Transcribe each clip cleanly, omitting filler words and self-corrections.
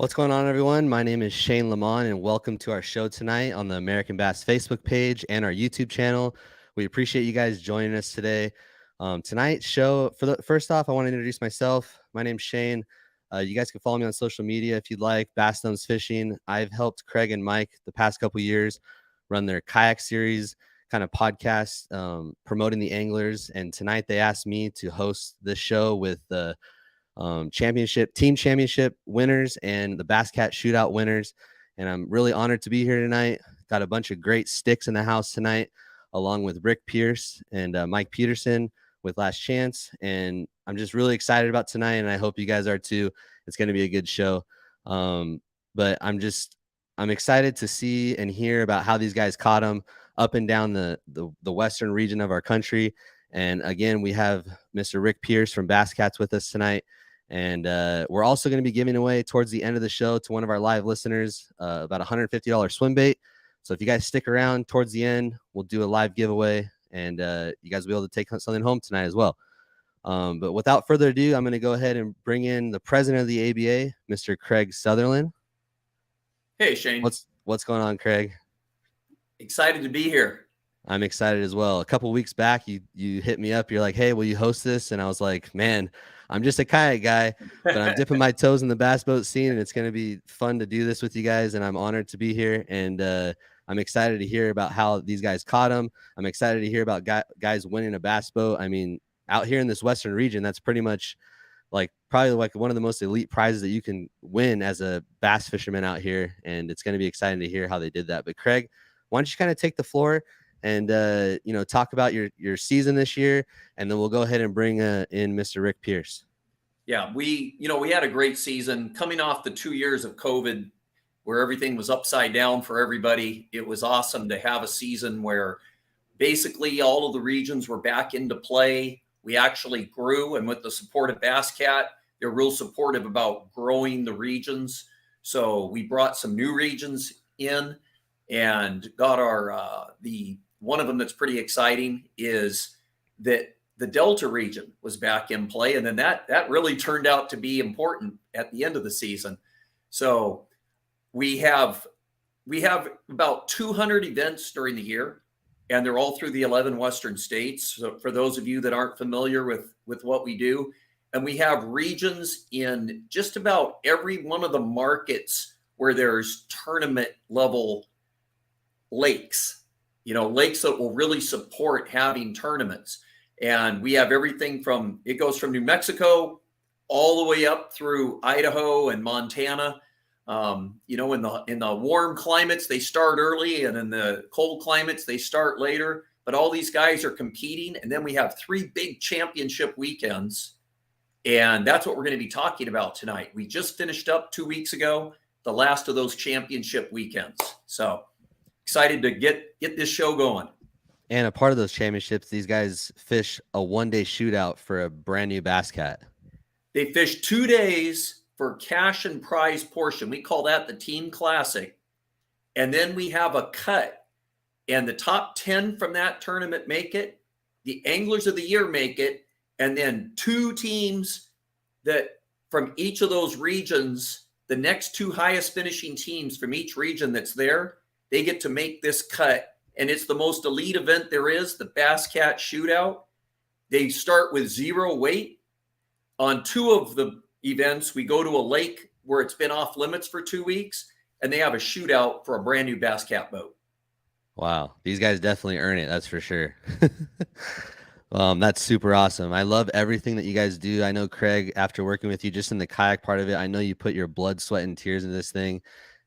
What's going on, everyone? My name is Shane Lamont, and welcome to our show tonight on the American Bass Facebook page and our YouTube channel. We appreciate you guys joining us today. Tonight's show, first off, I want to introduce myself. My name's Shane. You guys can follow me on social media if you'd like. Bass Thumbs Fishing. I've helped Craig and Mike the past couple years run their kayak series kind of podcast, promoting the anglers. And tonight they asked me to host this show with the team championship winners and the Bass Cat shootout winners. And I'm really honored to be here tonight. Got a bunch of great sticks in the house tonight, along with Rick Pierce and Mike Peterson with Last Chance. And I'm just really excited about tonight, and I hope you guys are too. It's going to be a good show. But I'm excited to see and hear about how these guys caught them up and down the western region of our country. And again, we have Mr. Rick Pierce from Bass Cats with us tonight. And we're also going to be giving away towards the end of the show to one of our live listeners about $150 swim bait. So if you guys stick around towards the end, we'll do a live giveaway, and you guys will be able to take something home tonight as well. But without further ado, I'm going to go ahead and bring in the president of the ABA, Mr. Craig Sutherland. Hey, Shane. What's going on, Craig? Excited to be here. I'm excited as well. A couple weeks back, you hit me up. You're like, hey, will you host this? And I was like, man, I'm just a kayak guy, but I'm dipping my toes in the bass boat scene, and it's going to be fun to do this with you guys. And I'm honored to be here. And I'm excited to hear about how these guys caught them. I'm excited to hear about guys winning a bass boat. I mean, out here in this western region, that's pretty much probably one of the most elite prizes that you can win as a bass fisherman out here. And it's going to be exciting to hear how they did that. But Craig, why don't you kind of take the floor and talk about your season this year, and then we'll go ahead and bring in Mr. Rick Pierce. Yeah, we had a great season coming off the 2 years of COVID where everything was upside down for everybody. It was awesome to have a season where basically all of the regions were back into play. We actually grew, and with the support of Bass Cat, they're real supportive about growing the regions. So we brought some new regions in and got our one of them that's pretty exciting is that the Delta region was back in play. And then that really turned out to be important at the end of the season. So we have about 200 events during the year, and they're all through the 11 Western states. So for those of you that aren't familiar with what we do, and we have regions in just about every one of the markets where there's tournament level lakes, lakes that will really support having tournaments. And we have everything it goes from New Mexico all the way up through Idaho and Montana. In the warm climates, they start early, and in the cold climates, they start later. But all these guys are competing. And then we have 3 big championship weekends. And that's what we're going to be talking about tonight. We just finished up 2 weeks ago, the last of those championship weekends. So excited to get this show going. And a part of those championships, these guys fish a one-day shootout for a brand new Bass Cat. They fish 2 days for cash and prize portion. We call that the Team Classic. And then we have a cut. And the top 10 from that tournament make it. The Anglers of the Year make it. And then 2 teams that from each of those regions, the next 2 highest finishing teams from each region that's there, they get to make this cut. And it's the most elite event there is, the Bass Cat Shootout. They start with 0 weight. On 2 of the events, we go to a lake where it's been off limits for 2 weeks, and they have a shootout for a brand new Bass Cat boat. Wow. These guys definitely earn it. That's for sure. That's super awesome. I love everything that you guys do. I know, Craig, after working with you just in the kayak part of it, I know you put your blood, sweat, and tears into this thing.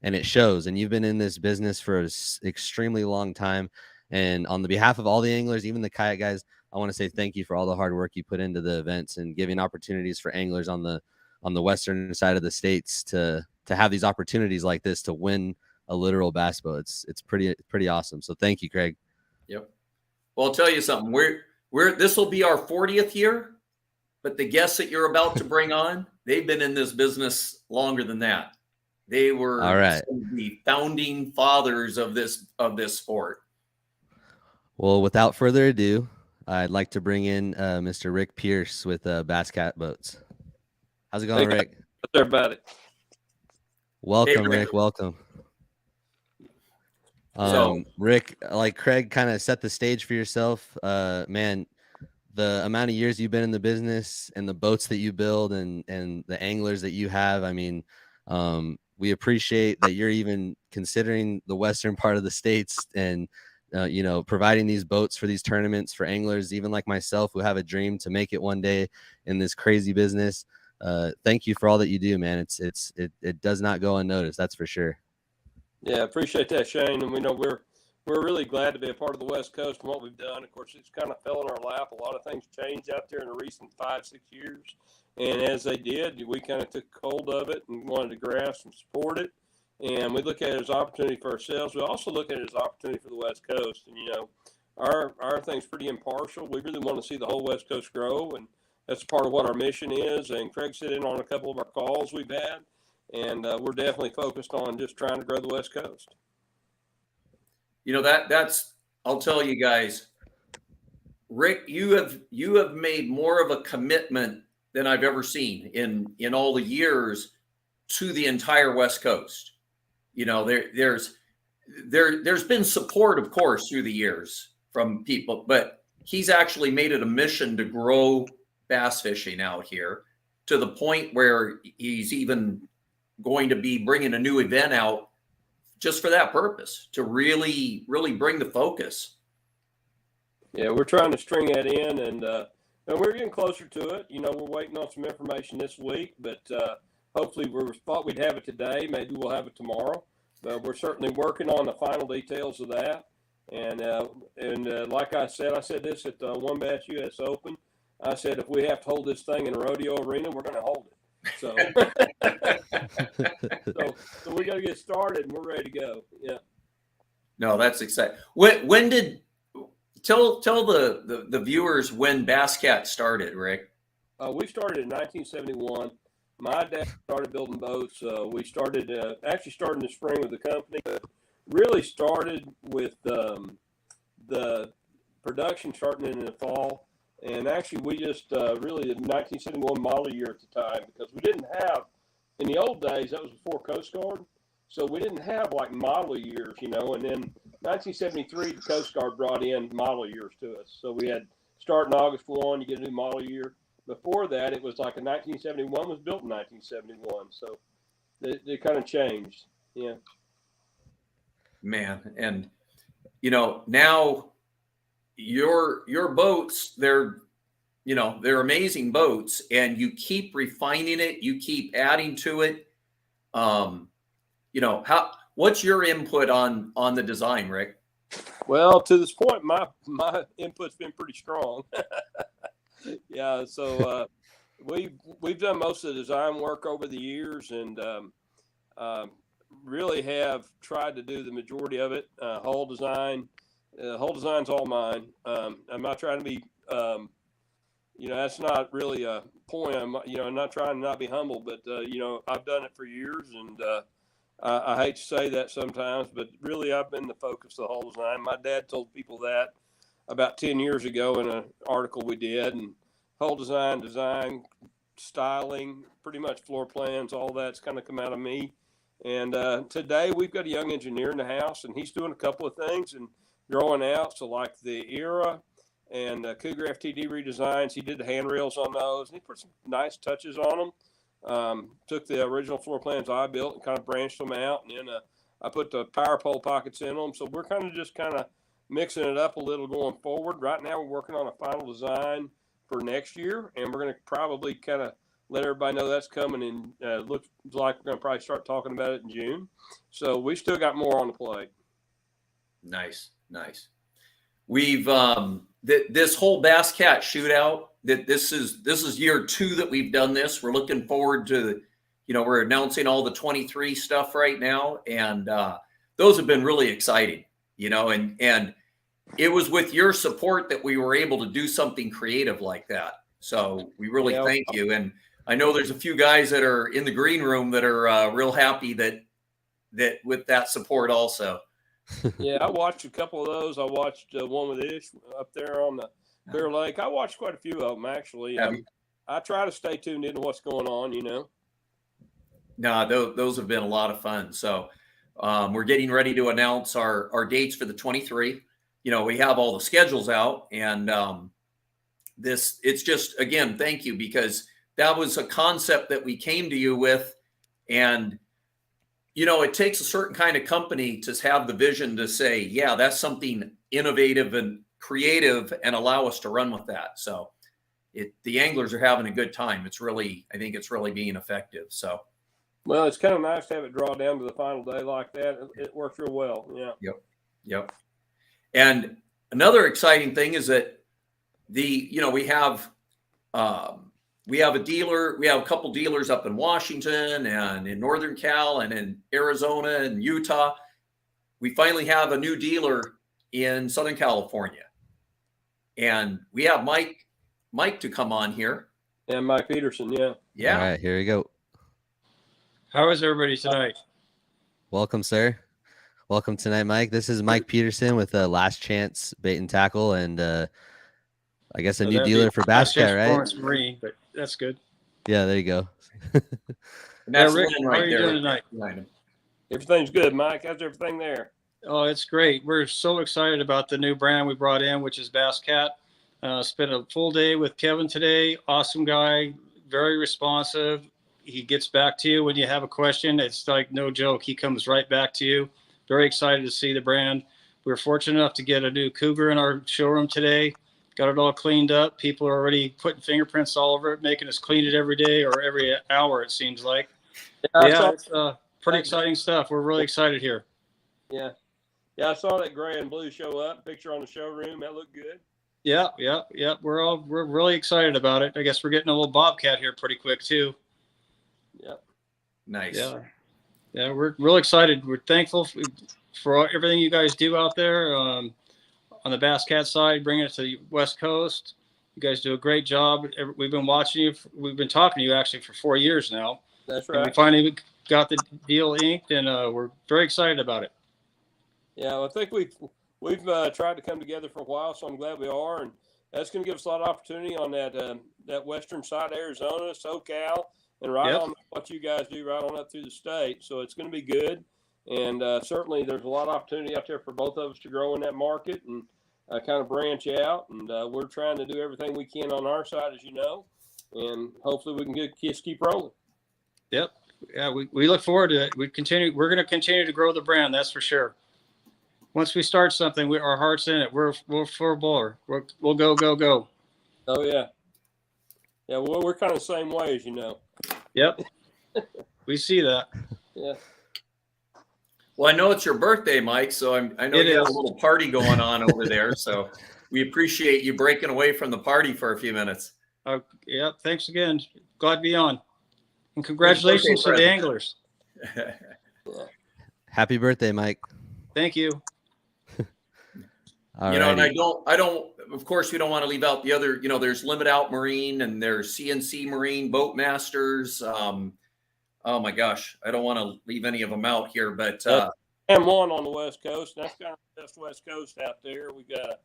And it shows, and you've been in this business for an extremely long time. And on the behalf of all the anglers, even the kayak guys, I want to say thank you for all the hard work you put into the events and giving opportunities for anglers on the western side of the states to have these opportunities like this to win a literal bass boat. It's pretty awesome. So thank you, Craig. Yep. Well, I'll tell you something. This will be our 40th year, but the guests that you're about to bring on, they've been in this business longer than that. They were the founding fathers of this sport. Well, without further ado, I'd like to bring in Mr. Rick Pierce with Bass Cat Boats. How's it going, Rick? What's everybody? Welcome, Rick. Rick. Welcome. So- Rick, like Craig kind of set the stage for yourself. Man, the amount of years you've been in the business and the boats that you build and the anglers that you have, I mean, we appreciate that you're even considering the western part of the states and you know, providing these boats for these tournaments for anglers, even like myself, who have a dream to make it one day in this crazy business. Thank you for all that you do, man. It does not go unnoticed, that's for sure. Yeah, appreciate that, Shane. And we know we're really glad to be a part of the West Coast and what we've done. Of course, it's kind of fell in our lap. A lot of things changed out there in the recent 5-6 years. And as they did, we kind of took hold of it and wanted to grasp and support it. And we look at it as opportunity for ourselves. We also look at it as opportunity for the West Coast. And, you know, our thing's pretty impartial. We really want to see the whole West Coast grow. And that's part of what our mission is. And Craig sit in on a couple of our calls we've had. And we're definitely focused on just trying to grow the West Coast. You know, that's, I'll tell you guys, Rick, you have made more of a commitment than I've ever seen in all the years to the entire West Coast. You know, there's been support, of course, through the years from people, but he's actually made it a mission to grow bass fishing out here to the point where he's even going to be bringing a new event out just for that purpose, to really, really bring the focus. Yeah, we're trying to string that in, and we're getting closer to it. You know, we're waiting on some information this week, but hopefully we thought we'd have it today. Maybe we'll have it tomorrow. But we're certainly working on the final details of that. And like I said this at the Wombat US Open. I said, if we have to hold this thing in a rodeo arena, we're going to hold it. So, so we got to get started, and we're ready to go. Yeah. No, that's exciting. When did tell the viewers when Bass Cat started, Rick? We started in 1971. My dad started building boats. We started actually started in the spring with the company. Really started with the production starting in the fall. And actually, we just really did 1971 model year at the time, because we didn't have, in the old days, that was before Coast Guard. So we didn't have like model years, you know. And then 1973, the Coast Guard brought in model years to us. So we had starting August 1, you get a new model year. Before that, it was like a 1971 was built in 1971. So they kind of changed. Yeah. Man, and you know, now your boats, they're amazing boats, and you keep refining it, you keep adding to it. You know, what's your input on the design, Rick? Well, to this point, my input's been pretty strong. Yeah, so we've done most of the design work over the years, and really have tried to do the majority of it. Hull design. Whole design's all mine. I'm not trying to be, you know, that's not really a point. I'm not trying to not be humble, but, you know, I've done it for years, and I hate to say that sometimes, but really I've been the focus of the whole design. My dad told people that about 10 years ago in an article we did, and whole design, styling, pretty much floor plans, all that's kind of come out of me. And today we've got a young engineer in the house, and he's doing a couple of things and growing out. So like the Era and Cougar FTD redesigns, he did the handrails on those, and he put some nice touches on them. Took the original floor plans I built and kind of branched them out, and then I put the power pole pockets in them. So we're kind of mixing it up a little going forward. Right now we're working on a final design for next year, and we're going to probably kind of let everybody know that's coming, and looks like we're going to probably start talking about it in June. So we still got more on the plate. Nice. We've this whole Bass Cat shootout, that this is year 2 that we've done this. We're looking forward to, you know, we're announcing all the 23 stuff right now, and those have been really exciting, you know, and it was with your support that we were able to do something creative like that. So we really thank you. And I know there's a few guys that are in the green room that are real happy that with that support also. Yeah, I watched a couple of those. I watched one with Ish up there on the Clear Lake. I watched quite a few of them, actually. I try to stay tuned into what's going on, you know. No, those have been a lot of fun. So we're getting ready to announce our dates for the 23. We have all the schedules out, and it's just, again, thank you, because that was a concept that we came to you with. And, it takes a certain kind of company to have the vision to say, yeah, that's something innovative and creative, and allow us to run with that. So the anglers are having a good time. I think it's really being effective. So. Well, it's kind of nice to have it draw down to the final day like that. It works real well. Yeah. Yep. And another exciting thing is that we have a dealer. We have a couple dealers up in Washington and in Northern Cal and in Arizona and Utah. We finally have a new dealer in Southern California, and we have Mike to come on here. And Mike Peterson. Yeah. Yeah. All right, here we go. How is everybody tonight? Welcome, sir. Welcome tonight, Mike. This is Mike Peterson with Last Chance Bait and Tackle, and I guess a new dealer for Bass Cat, right? Florence Marine, but that's good. Yeah, there you go. And that's Rick, Lynn how right are you there. doing tonight? Behind him. Everything's good, Mike. How's everything there? Oh, it's great. We're so excited about the new brand we brought in, which is Bass Cat. Spent a full day with Kevin today. Awesome guy, very responsive. He gets back to you when you have a question. It's like no joke. He comes right back to you. Very excited to see the brand. We were fortunate enough to get a new Cougar in our showroom today. Got it all cleaned up. People are already putting fingerprints all over it, making us clean it every day or every hour, it seems like. Yeah, it's pretty exciting stuff. We're really excited here. Yeah. I saw that gray and blue show up. Picture on the showroom. That looked good. Yeah. We're really excited about it. I guess we're getting a little Bobcat here pretty quick too. Yep. Nice. Yeah, we're real excited. We're thankful for everything you guys do out there on the Bass Cat side, bringing it to the West Coast. You guys do a great job. We've been watching you. We've been talking to you actually for 4 years now. That's And right. we finally got the deal inked, and we're very excited about it. Yeah, well, I think we've tried to come together for a while, so I'm glad we are, and that's going to give us a lot of opportunity on that western side of Arizona, SoCal, and right on what you guys do right on up through the state. So it's going to be good, and certainly there's a lot of opportunity out there for both of us to grow in that market and kind of branch out. And we're trying to do everything we can on our side, as you know, and hopefully we can just keep rolling. Yep. Yeah, we look forward to it. We're going to continue to grow the brand. That's for sure. Once we start something, our heart's in it. We're full bore. We'll go. Oh yeah. Yeah. Well, we're kind of the same way, as you know. Yep. We see that. Yeah. Well, I know it's your birthday, Mike, so I know you have a little party going on over there. So we appreciate you breaking away from the party for a few minutes. Yeah. Thanks again. Glad to be on. And congratulations to the anglers. Happy birthday, Mike. Thank you. And I don't, of course, we don't want to leave out the other, there's Limit Out Marine and there's CNC Marine, Boat Masters. Oh my gosh, I don't want to leave any of them out here, but and one on the West Coast. That's kind of the best West Coast out there. We've got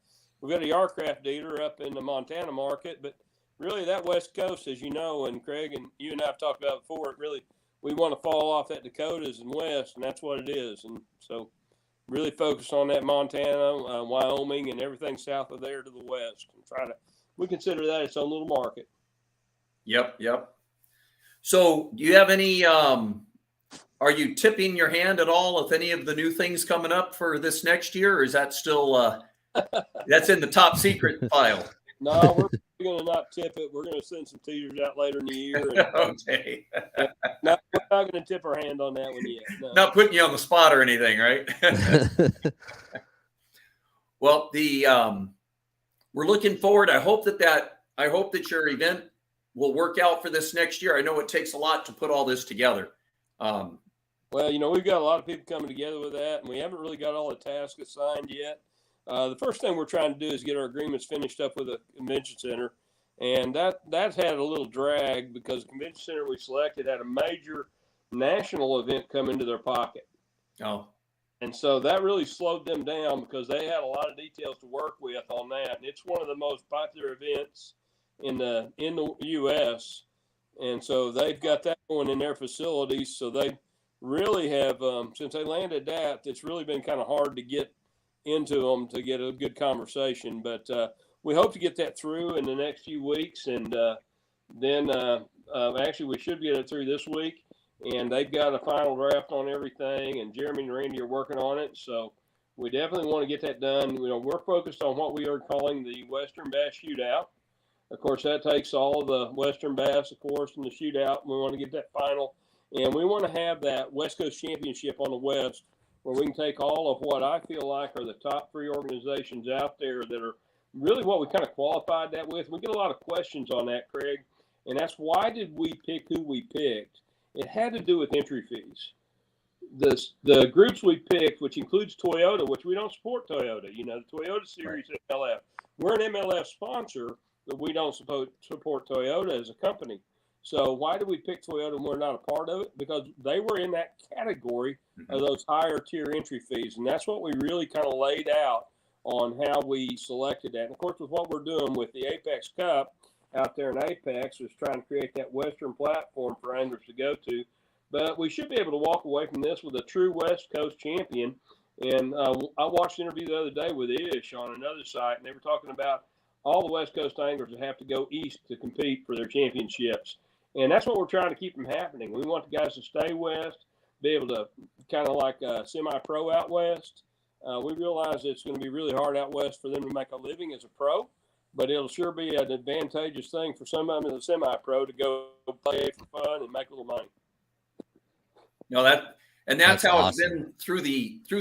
a Yarcraft dealer up in the Montana market, but really that West Coast, as you know, and Craig and you and I have talked about before, we want to fall off that Dakotas and West, and that's what it is. And so really focus on that Montana, Wyoming, and everything south of there to the west, and we consider that its own little market. Yep. So do you have any, are you tipping your hand at all with any of the new things coming up for this next year? Or is that still, that's in the top secret file? No, we're going to not tip it. We're going to send some teasers out later in the year. Okay. We're not going to tip our hand on that one yet. No. Not putting you on the spot or anything, right? Well, we're looking forward. I hope that your event will work out for this next year. I know it takes a lot to put all this together. Well, we've got a lot of people coming together with that, and we haven't really got all the tasks assigned yet. The first thing we're trying to do is get our agreements finished up with the convention center. And that's had a little drag because the convention center we selected had a major national event come into their pocket. Oh. And so that really slowed them down because they had a lot of details to work with on that. And it's one of the most popular events in the U.S. And so they've got that going in their facilities. So they really have, since they landed that, it's really been kind of hard to get into them to get a good conversation. But we hope to get that through in the next few weeks. And then actually we should get it through this week. And they've got a final draft on everything. And Jeremy and Randy are working on it. So we definitely want to get that done. You know, we're focused on what we are calling the Western Bass Shootout. Of course, that takes all of the Western bass, of course, in the shootout. We want to get that final. And we want to have that West Coast Championship on the West where we can take all of what I feel like are the top 3 organizations out there that are really what we kind of qualified that with. We get a lot of questions on that, Craig. And that's why did we pick who we picked? It had to do with entry fees. The groups we picked, which includes Toyota, which we don't support Toyota, you know, the Toyota Series MLF. We're an MLF sponsor, but we don't support Toyota as a company. So why do we pick Toyota and we're not a part of it? Because they were in that category of those higher tier entry fees. And that's what we really kind of laid out on how we selected that. And of course, with what we're doing with the Apex Cup out there in Apex is trying to create that Western platform for anglers to go to. But we should be able to walk away from this with a true West Coast champion. And I watched an interview the other day with Ish on another site, and they were talking about all the West Coast anglers that have to go east to compete for their championships. And that's what we're trying to keep from happening. We want the guys to stay west, be able to kind of like a semi-pro out west. We realize it's going to be really hard out west for them to make a living as a pro, but it'll sure be an advantageous thing for somebody as a semi-pro to go play for fun and make a little money. You know, that's how awesome. It's been through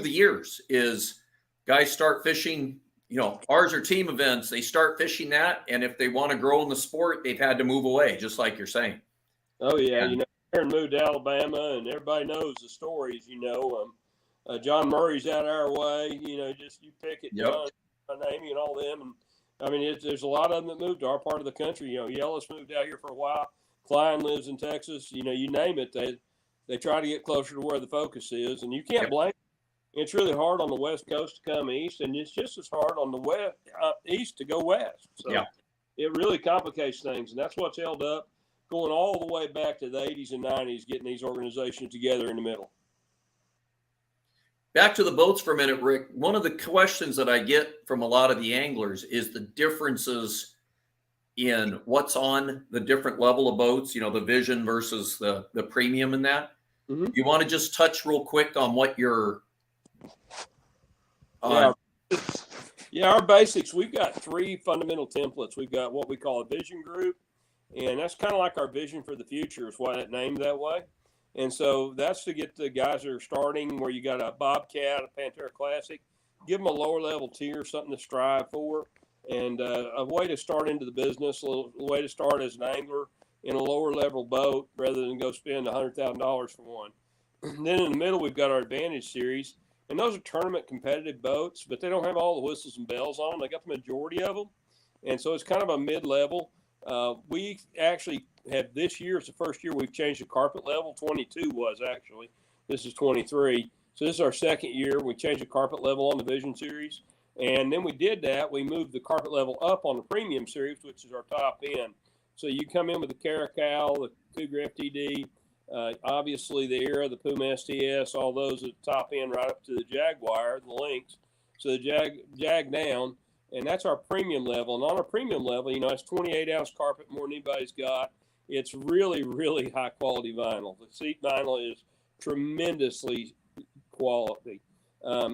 the years is guys start fishing, you know, ours are team events. They start fishing that. And if they want to grow in the sport, they've had to move away, just like you're saying. Oh yeah. You know, Aaron moved to Alabama and everybody knows the stories, you know, John Murray's out our way, you know, just you pick it, John, Amy and all them. And I mean, there's a lot of them that moved to our part of the country. You know, Yellis moved out here for a while. Klein lives in Texas, you know, you name it. They try to get closer to where the focus is, and you can't blame them. It's really hard on the West Coast to come east, and it's just as hard on the west east to go west. So it really complicates things, and that's what's held up going all the way back to the 80s and 90s, getting these organizations together in the middle. Back to the boats for a minute, Rick. One of the questions that I get from a lot of the anglers is the differences in what's on the different level of boats, you know, the Vision versus the premium and that. Mm-hmm. You want to just touch real quick on what you're our basics. We've got 3 fundamental templates. We've got what we call a vision group, and that's kind of like our vision for the future is why that named that way. And so that's to get the guys that are starting where you got a Bobcat, a Pantera Classic, give them a lower level tier, something to strive for, and a way to start into the business, a way to start as an angler in a lower level boat rather than go spend $100,000 for one. And then in the middle, we've got our Advantage Series, and those are tournament competitive boats, but they don't have all the whistles and bells on them. They got the majority of them, and so it's kind of a mid-level. We actually have this year, it's the first year we've changed the carpet level. 22 was actually. This is 23. So this is our second year. We changed the carpet level on the Vision Series. And then we did that. We moved the carpet level up on the Premium Series, which is our top end. So you come in with the Caracal, the Cougar FTD, obviously the Era, the Puma STS, all those at the top end right up to the Jaguar, the Lynx. So the Jag down, and that's our premium level. And on our premium level, you know, it's 28-ounce carpet, more than anybody's got. It's really, really high-quality vinyl. The seat vinyl is tremendously quality.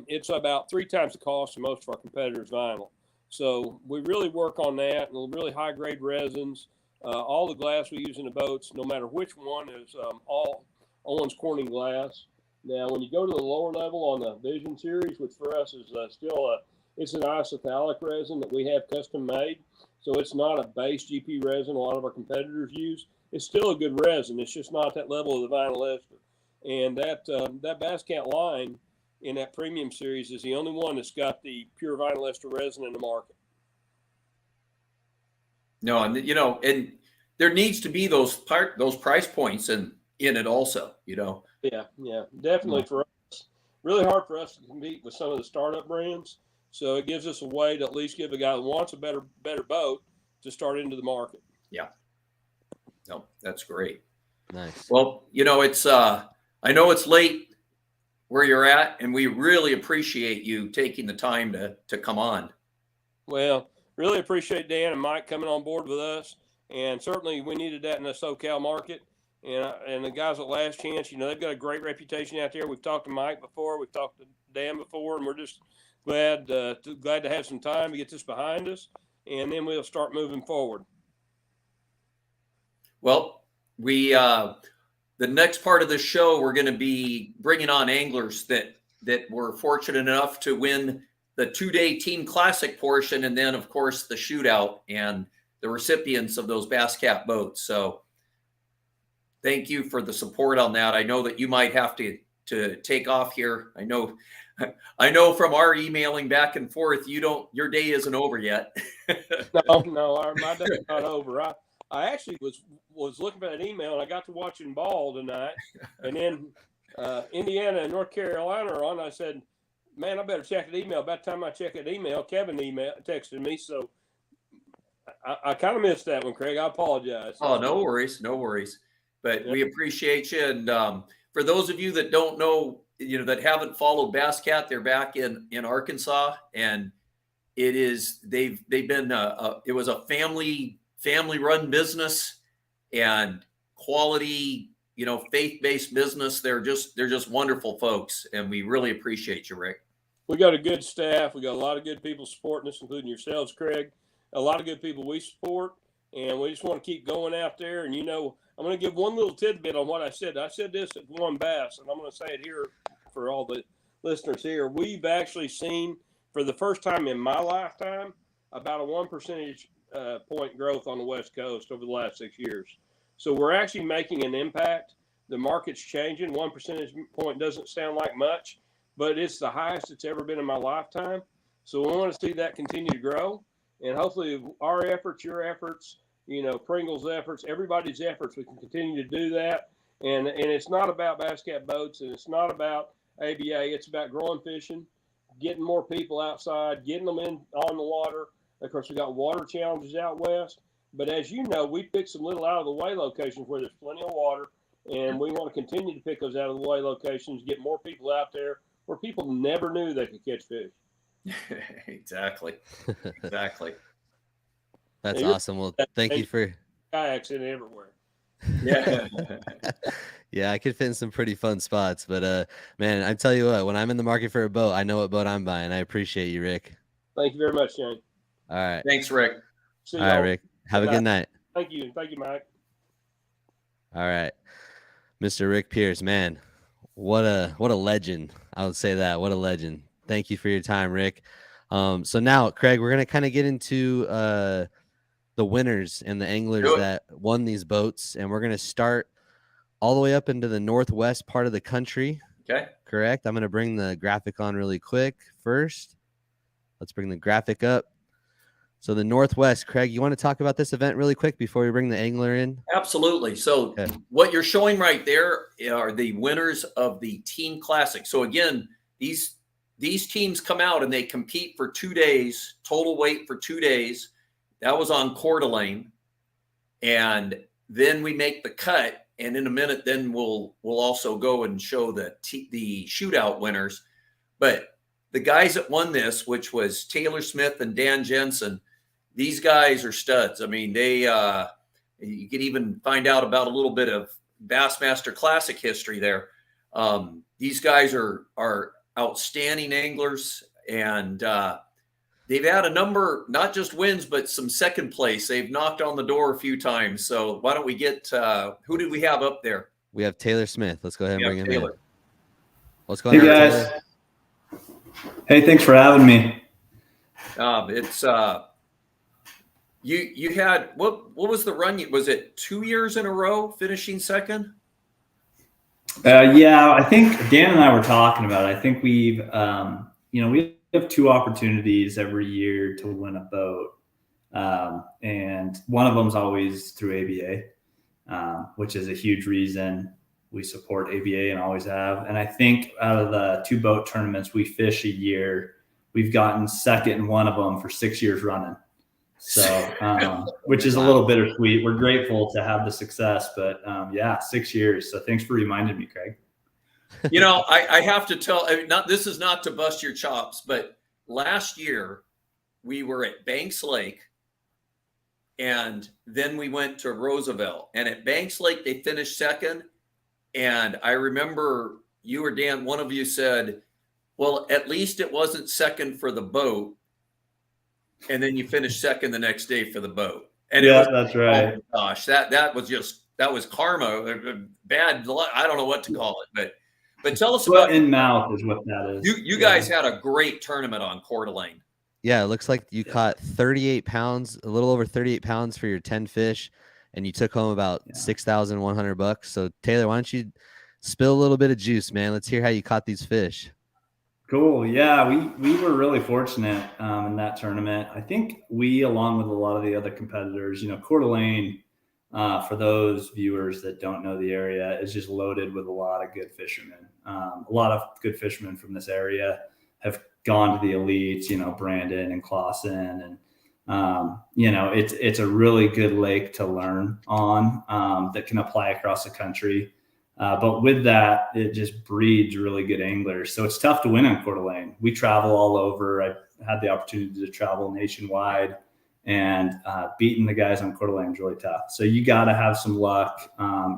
It's about 3 times the cost of most of our competitors' vinyl. So we really work on that, and really high-grade resins. All the glass we use in the boats, no matter which one, is all Owens Corning glass. Now, when you go to the lower level on the Vision Series, which for us is it's an isophthalic resin that we have custom made. So it's not a base GP resin a lot of our competitors use. It's still a good resin. It's just not that level of the vinyl ester. And that Bass Cat line in that Premium Series is the only one that's got the pure vinyl ester resin in the market. No, and you know, and there needs to be those price points in it also, you know. Yeah, definitely for us. Really hard for us to compete with some of the startup brands. So it gives us a way to at least give a guy who wants a better boat to start into the market. Yeah. No, that's great. Nice. Well, it's I know it's late where you're at, and we really appreciate you taking the time to come on. Well, really appreciate Dan and Mike coming on board with us, and certainly we needed that in the SoCal market. And the guys at Last Chance, they've got a great reputation out there. We've talked to Mike before, we've talked to Dan before, and we're just glad to have some time to get this behind us, and then we'll start moving forward. Well, we the next part of the show, we're going to be bringing on anglers that were fortunate enough to win the 2-day team classic portion, and then of course the shootout, and the recipients of those Bass Cat boats. So thank you for the support on that. I know that you might have to take off here. I know from our emailing back and forth, your day isn't over yet. No, my day's not over. I actually was looking for that email, and I got to watching ball tonight, and then Indiana and North Carolina are on. I said, man, I better check the email. About the time I check that email, Kevin texted me, so I kind of missed that one, Craig. I apologize. Oh, no worries. But we appreciate you. And for those of you that don't know, that haven't followed Bass Cat, they're back in Arkansas, and they've been it was a family run business and quality, faith-based business. They're just wonderful folks, and we really appreciate you, Rick. We got a good staff. We got a lot of good people supporting us, including yourselves, Craig. A lot of good people we support, and we just want to keep going out there. And I'm going to give one little tidbit on what I said. I said this at One Bass, and I'm going to say it here for all the listeners here. We've actually seen, for the first time in my lifetime, about a 1 percentage point growth on the West Coast over the last 6 years. So we're actually making an impact. The market's changing. 1 percentage point doesn't sound like much, but it's the highest it's ever been in my lifetime. So we want to see that continue to grow. And hopefully our efforts, your efforts, Pringle's efforts, everybody's efforts, we can continue to do that. And it's not about Bass Cat boats, and it's not about ABA. It's about growing fishing, getting more people outside, getting them on the water. Of course, we got water challenges out west. But as you know, we picked some little out-of-the-way locations where there's plenty of water, and we want to continue to pick those out-of-the-way locations, get more people out there where people never knew they could catch fish. Exactly. That's awesome. Well, thank you for kayaks in everywhere. Yeah. Yeah, I could fit in some pretty fun spots, but man, I tell you what, when I'm in the market for a boat, I know what boat I'm buying. I appreciate you, Rick. Thank you very much, Shane. All right. Thanks, Rick. See All right, Rick. Have a good night. Thank you, Mike. All right, Mr. Rick Pierce, man, what a legend. I would say that. What a legend. Thank you for your time, Rick. So now, Craig, we're gonna kind of get into the winners and the anglers that won these boats, and we're gonna start all the way up into the northwest part of the country. Okay. Correct. I'm gonna bring the graphic on really quick first. Let's bring the graphic up. So the Northwest, Craig, you want to talk about this event really quick before we bring the angler in? Absolutely. So what you're showing right there are the winners of the Team Classic. So again, these teams come out and they compete for 2 days, total weight for 2 days. That was on Coeur d'Alene. And then we make the cut. And in a minute, then we'll also go and show the shootout winners. But the guys that won this, which was Taylor Smith and Dan Jensen, these guys are studs. I mean, you can even find out about a little bit of Bassmaster Classic history there. These guys are outstanding anglers, and they've had a number, not just wins, but some second place. They've knocked on the door a few times. So why don't we get, who did we have up there? We have Taylor Smith. Let's go ahead and bring him in. What's going on, guys? Taylor? Hey, thanks for having me. It's you had what was the run? Was it 2 years in a row finishing second? Yeah, I think Dan and I were talking about it. I think we have 2 opportunities every year to win a boat, and one of them is always through ABA, which is a huge reason we support ABA and always have. And I think out of the 2 boat tournaments we fish a year, we've gotten second in one of them for 6 years running. So, which is a little bittersweet. We're grateful to have the success, but yeah, 6 years. So thanks for reminding me, Craig. I have to tell, this is not to bust your chops, but last year we were at Banks Lake and then we went to Roosevelt, and at Banks Lake, they finished second. And I remember you or Dan, one of you said, well, at least it wasn't second for the boat. And then you finished second the next day for the boat. And yeah, that's right. Oh my gosh, that was karma, bad. I don't know what to call it, but tell us about in mouth is what that is. You guys had a great tournament on Coeur d'Alene. Yeah, it looks like you caught 38 pounds, a little over 38 pounds for your 10 fish, and you took home about $6,100. So Taylor, why don't you spill a little bit of juice, man? Let's hear how you caught these fish. Cool. Yeah, we were really fortunate in that tournament. I think we, along with a lot of the other competitors, Coeur d'Alene, for those viewers that don't know the area, is just loaded with a lot of good fishermen. A lot of good fishermen from this area have gone to the elites, Brandon and Clausen, and it's a really good lake to learn on that can apply across the country. But with that, it just breeds really good anglers. So it's tough to win on Coeur d'Alene. We travel all over. I've had the opportunity to travel nationwide, and beating the guys on Coeur d'Alene is really tough. So you got to have some luck.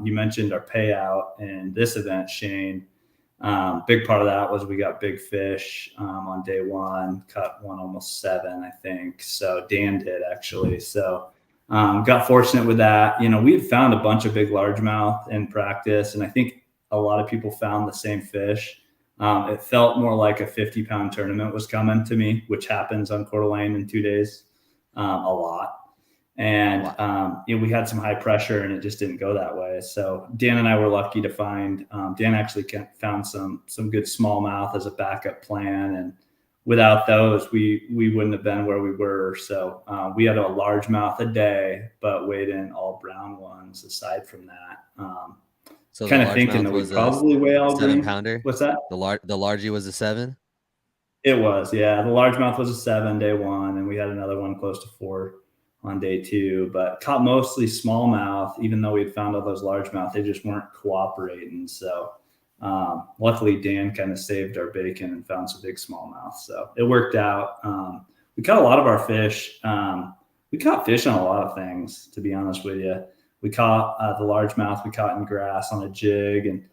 You mentioned our payout in this event, Shane. Big part of that was we got big fish on day one, caught one almost 7, I think. So Dan did actually. So got fortunate with that. We had found a bunch of big largemouth in practice, and I think a lot of people found the same fish. It felt more like a 50-pound tournament was coming to me, which happens on Coeur d'Alene in 2 days, a lot. And we had some high pressure, and it just didn't go that way. So Dan and I were lucky to find. Dan actually found some good smallmouth as a backup plan, and without those, we wouldn't have been where we were. So we had a largemouth a day, but weighed in all brown ones. Aside from that, So kind of thinking that we probably weigh all 7-pounder. What's that? The largie was a 7. It was, yeah. The largemouth was a 7 day one, and we had another one close to 4 on day 2, but caught mostly smallmouth. Even though we had found all those largemouth, they just weren't cooperating. So luckily Dan kind of saved our bacon and found some big smallmouth. So it worked out. We caught a lot of our fish. We caught fish on a lot of things, to be honest with you. We caught the largemouth we caught in grass on a jig, and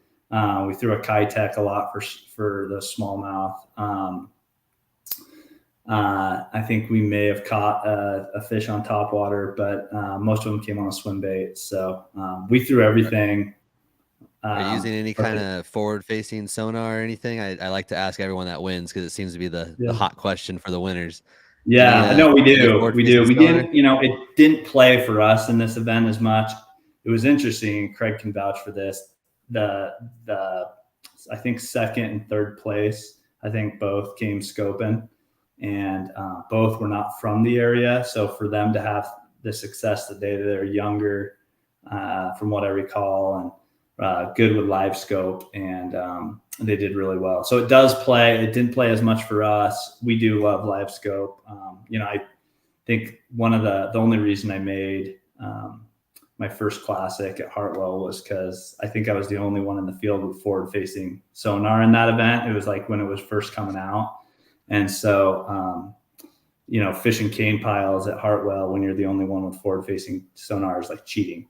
we threw a Kitech a lot for the smallmouth. I think we may have caught a fish on topwater, but most of them came on a swim bait. So we threw everything. Are you using any kind of forward-facing sonar or anything? I like to ask everyone that wins, because it seems to be the hot question for the winners. Yeah, no, we do. We didn't, it didn't play for us in this event as much. It was interesting. Craig can vouch for this. The I think second and third place, I think both came scoping, and both were not from the area. So for them to have the success that they're younger, from what I recall, and good with live scope, and they did really well. So it does play. It didn't play as much for us. We do love live scope. I think one of the only reason I made my first classic at Hartwell was because I think I was the only one in the field with forward-facing sonar in that event. It was like when it was first coming out. And so, fishing cane piles at Hartwell when you're the only one with forward-facing sonar is like cheating.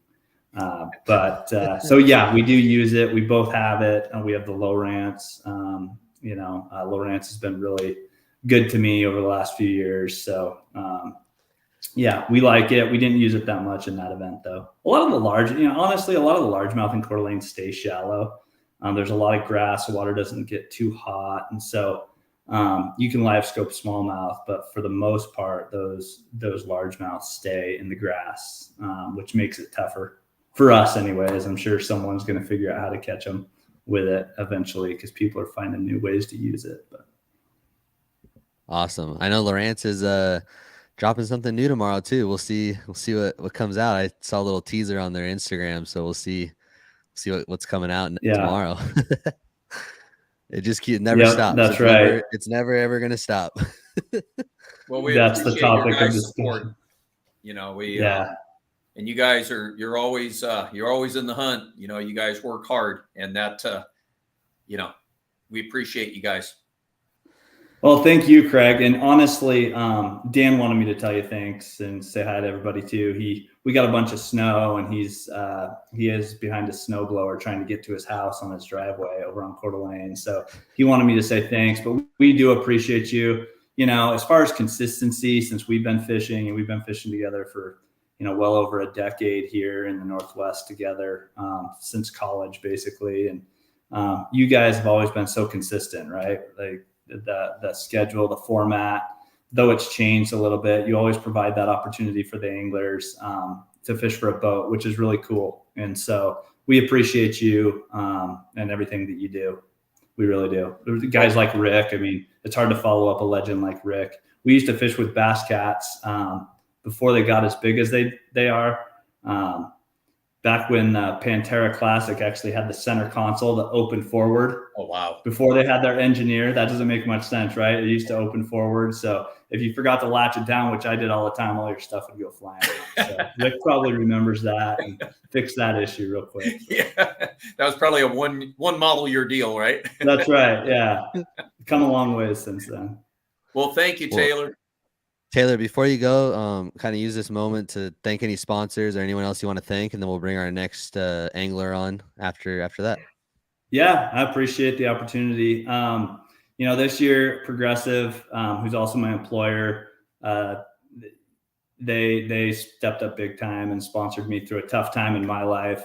So yeah, we do use it. We both have it, and we have the Lowrance. Lowrance has been really good to me over the last few years. So, yeah, we like it. We didn't use it that much in that event, though. A lot of the largemouth in Coeur d'Alene stay shallow. There's a lot of grass. The water doesn't get too hot. And so you can live scope smallmouth, but for the most part, those largemouths stay in the grass, which makes it tougher for us anyways. I'm sure someone's going to figure out how to catch them with it eventually, because people are finding new ways to use it. But awesome. I know Lowrance is dropping something new tomorrow too. We'll see what comes out. I saw a little teaser on their Instagram, so we'll see what's coming out tomorrow. It just never stops. That's right. It's never ever gonna stop. Well, that's the topic of discussion. You know, we Yeah. and you guys you're always in the hunt. You know, you guys work hard, and that you know, we appreciate you guys. Well, thank you, Craig. And honestly, Dan wanted me to tell you thanks and say hi to everybody too. We got a bunch of snow, and he is behind a snowblower trying to get to his house on his driveway over on Coeur d'Alene. So he wanted me to say thanks, but we do appreciate you. You know, as far as consistency, since we've been fishing, and we've been fishing together for, you know, well over a decade here in the Northwest together, since college, basically. And you guys have always been so consistent, right? Like the schedule, the format, though it's changed a little bit, you always provide that opportunity for the anglers to fish for a boat, which is really cool. And so we appreciate you and everything that you do. We really do. Guys like Rick, I mean, it's hard to follow up a legend like Rick. We used to fish with Bass Cats before they got as big as they are. Back when Pantera Classic actually had the center console that opened forward. Oh, wow. Before they had their engineer. That doesn't make much sense, right? It used to open forward. So if you forgot to latch it down, which I did all the time, all your stuff would go flying around. So Rick probably remembers that and fixed that issue real quick. Yeah, that was probably a one model year deal, right? That's right. Yeah. Come a long way since then. Well, thank you, Taylor. Taylor, before you go, kind of use this moment to thank any sponsors or anyone else you want to thank, and then we'll bring our next angler on after that. Yeah, I appreciate the opportunity. You know, this year, Progressive, who's also my employer, they stepped up big time and sponsored me through a tough time in my life.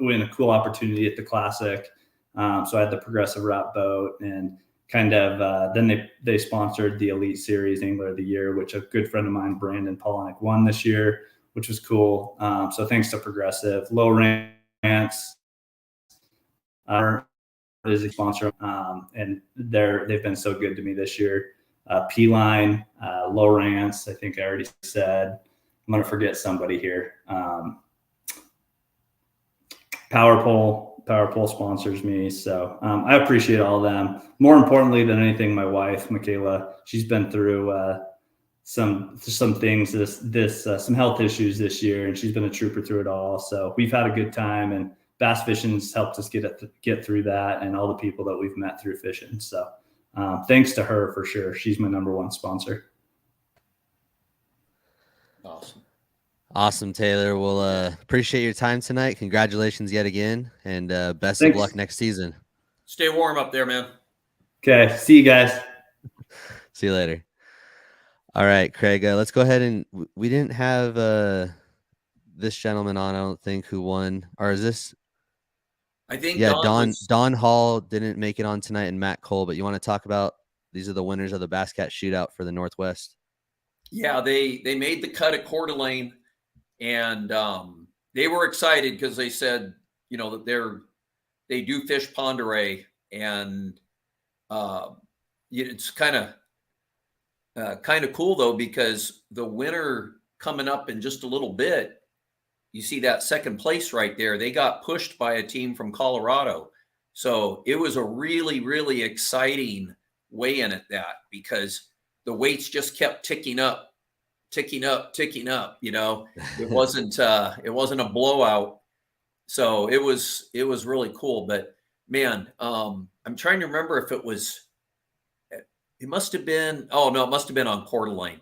We had a cool opportunity at the Classic. So I had the Progressive wrap boat, and kind of then they sponsored the Elite Series Angler of the Year, which a good friend of mine, Brandon Polonick, won this year, which was cool. So thanks to Progressive. Lowrance is a sponsor, and they've been so good to me this year. P-Line, Lowrance, I think I already said. I'm going to forget somebody here. Power Pole sponsors me. So I appreciate all of them. More importantly than anything, my wife, Michaela, she's been through some things, some health issues this year, and she's been a trooper through it all. So we've had a good time, and Bass Fishing's helped us get through that, and all the people that we've met through fishing. So thanks to her for sure. She's my number one sponsor. Awesome, Taylor. We'll appreciate your time tonight. Congratulations yet again, and best Thanks. of luck next season. Stay warm up there, man. Okay. See you guys. See you later. All right, Craig, let's go ahead, and we didn't have this gentleman on, I don't think, who won. Or is this? I think Don Hall didn't make it on tonight, and Matt Cole, but you want to talk about, these are the winners of the Bass Cat Shootout for the Northwest. Yeah, they made the cut at Coeur d'Alene, and they were excited because they said, you know, that they do fish Pend Oreille, and it's kind of cool though, because the winner coming up in just a little bit, you see that second place right there, they got pushed by a team from Colorado. So it was a really, really exciting weigh-in at that, because the weights just kept ticking up. You know, it wasn't a blowout. So it was really cool. But man, I'm trying to remember if it must have been on Coeur d'Alene.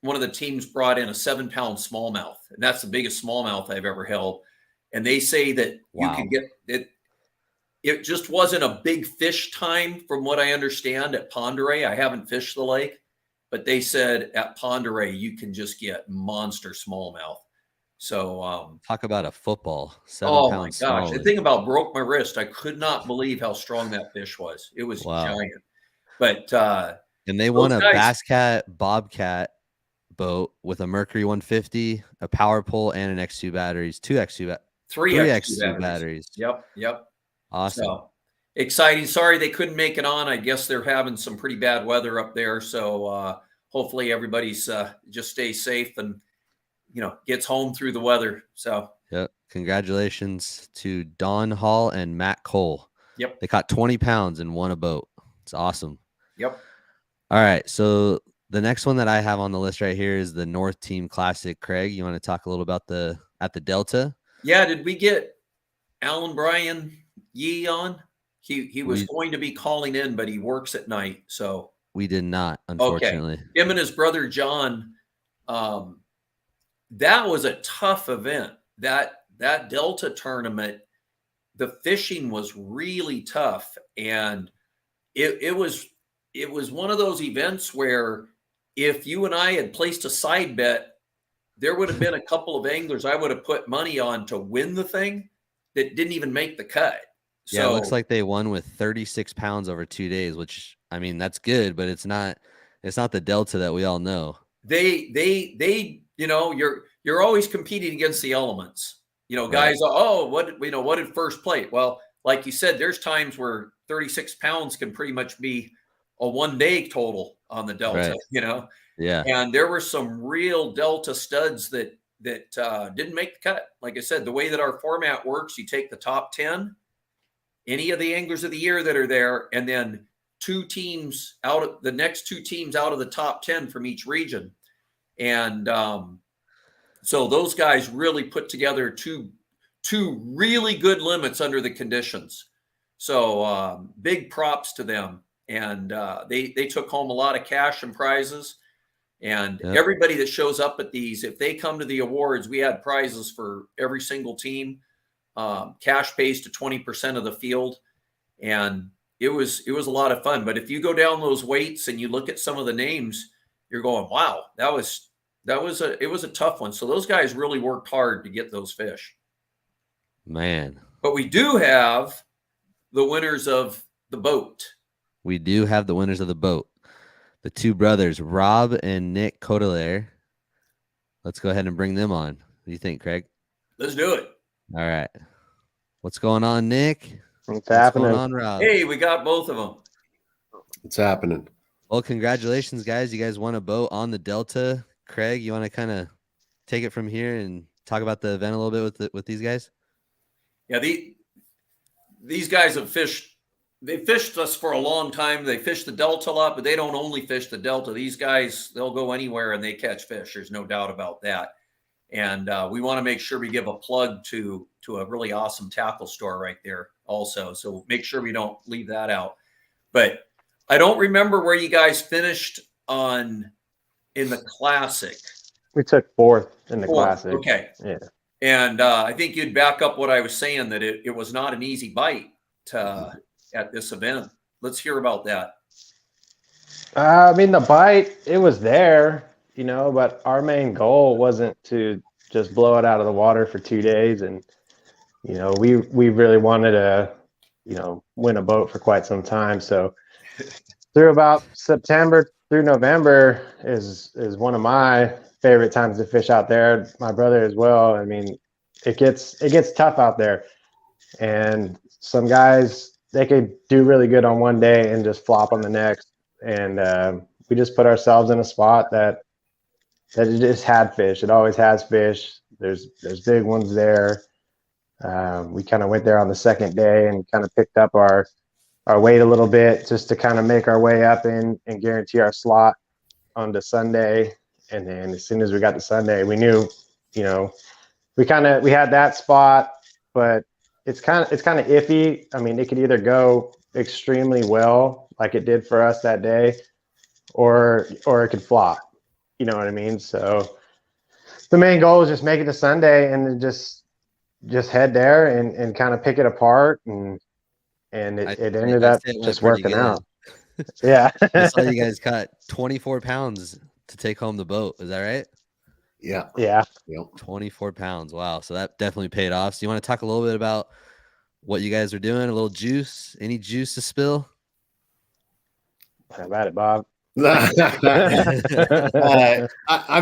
One of the teams brought in a 7-pound smallmouth, and that's the biggest smallmouth I've ever held. And they say that you could get it. It just wasn't a big fish time, from what I understand, at Pend Oreille. I haven't fished the lake, but they said at Pend Oreille you can just get monster smallmouth. So talk about a football. 7 oh my pounds. gosh! Solid. The thing about broke my wrist. I could not believe how strong that fish was. It was giant. But and they won a Bass Cat Bobcat boat with a Mercury 150, a power pole, and an X2 batteries, 2 X2 3 X2 batteries. Yep. Awesome. So exciting. Sorry they couldn't make it on. I guess they're having some pretty bad weather up there. So hopefully everybody's just stays safe and, you know, gets home through the weather. So yep. Congratulations to Don Hall and Matt Cole. Yep. They caught 20 pounds and won a boat. It's awesome. Yep. All right. So The next one that I have on the list right here is the North Team Classic. Craig, you want to talk a little about at the Delta? Yeah, did we get Alan Bryan Yee on? He was going to be calling in, but he works at night, so we did not, okay. unfortunately. Him and his brother John. That was a tough event. That Delta tournament, the fishing was really tough, and it was one of those events where if you and I had placed a side bet, there would have been a couple of anglers I would have put money on to win the thing that didn't even make the cut. Yeah, So it looks like they won with 36 pounds over 2 days, which, I mean, that's good, but it's not the Delta that we all know. They you know, you're always competing against the elements. You know, guys, oh, what did first plate? Well, like you said, there's times where 36 pounds can pretty much be a 1 day total on the Delta, you know? Yeah. And there were some real Delta studs that didn't make the cut. Like I said, the way that our format works, you take the top 10, any of the anglers of the year that are there, and then the next two teams out of the top 10 from each region. And so those guys really put together two really good limits under the conditions. So big props to them. And they took home a lot of cash and prizes. And everybody that shows up at these, if they come to the awards, we had prizes for every single team. Cash pays to 20% of the field. And it was a lot of fun. But if you go down those weights and you look at some of the names, you're going, wow, it was a tough one. So those guys really worked hard to get those fish. Man. But we do have the winners of the boat. We do have the winners of the boat. The two brothers, Rob and Nick Cotelaire. Let's go ahead and bring them on. What do you think, Craig? Let's do it. All right. What's going on, Nick? What's happening? Going on, Rob? Hey, we got both of them. What's happening? Well, congratulations, guys. You guys won a boat on the Delta. Craig, you want to kind of take it from here and talk about the event a little bit with these guys? Yeah, these guys have fished. They fished us for a long time. They fished the Delta a lot, but they don't only fish the Delta. These guys, they'll go anywhere and they catch fish. There's no doubt about that. And we want to make sure we give a plug to a really awesome tackle store right there also. So make sure we don't leave that out. But I don't remember where you guys finished in the Classic. We took fourth in the Classic. Okay. Yeah. And I think you'd back up what I was saying, that it was not an easy bite at this event. Let's hear about that. I mean, the bite, it was there, but our main goal wasn't to just blow it out of the water for 2 days. And, we really wanted to, win a boat for quite some time. So through about September through November is one of my favorite times to fish out there. My brother as well. I mean, it gets tough out there, and some guys, they could do really good on 1 day and just flop on the next. And we just put ourselves in a spot that it just had fish. It always has fish. There's big ones there. We kind of went there on the second day and kind of picked up our weight a little bit just to kind of make our way up and guarantee our slot onto Sunday. And then as soon as we got to Sunday, we knew, we had that spot, but it's kind of iffy. I mean, it could either go extremely well, like it did for us that day, or it could flop. You know what I mean? So the main goal is just make it to Sunday and then just head there and kind of pick it apart. And it ended up just working out. Yeah. I saw you guys caught 24 pounds to take home the boat. Is that right? Yeah. 24 pounds. Wow. So that definitely paid off. So you want to talk a little bit about what you guys are doing? A little juice? Any juice to spill? How about it, Bob? I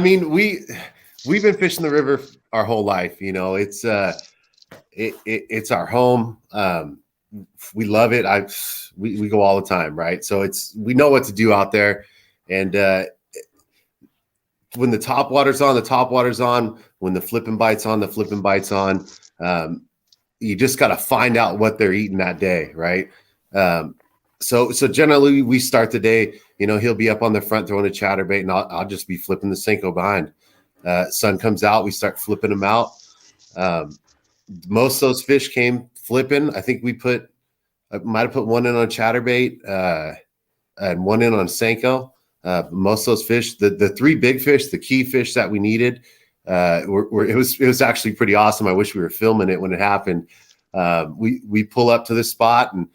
mean, we've been fishing the river our whole life. It's it's our home. We love it. We go all the time, right? So we know what to do out there, and when the top water's on, the top water's on. When the flipping bite's on, the flipping bite's on. You just got to find out what they're eating that day, right? So generally we start the day, he'll be up on the front throwing a chatterbait, and I'll just be flipping the Senko behind. Sun comes out, we start flipping them out. Most of those fish came flipping. I think I might have put one in on chatterbait and one in on Senko. Most of those fish, the three big fish, the key fish that we needed, it was actually pretty awesome. I wish we were filming it when it happened. We pull up to this spot and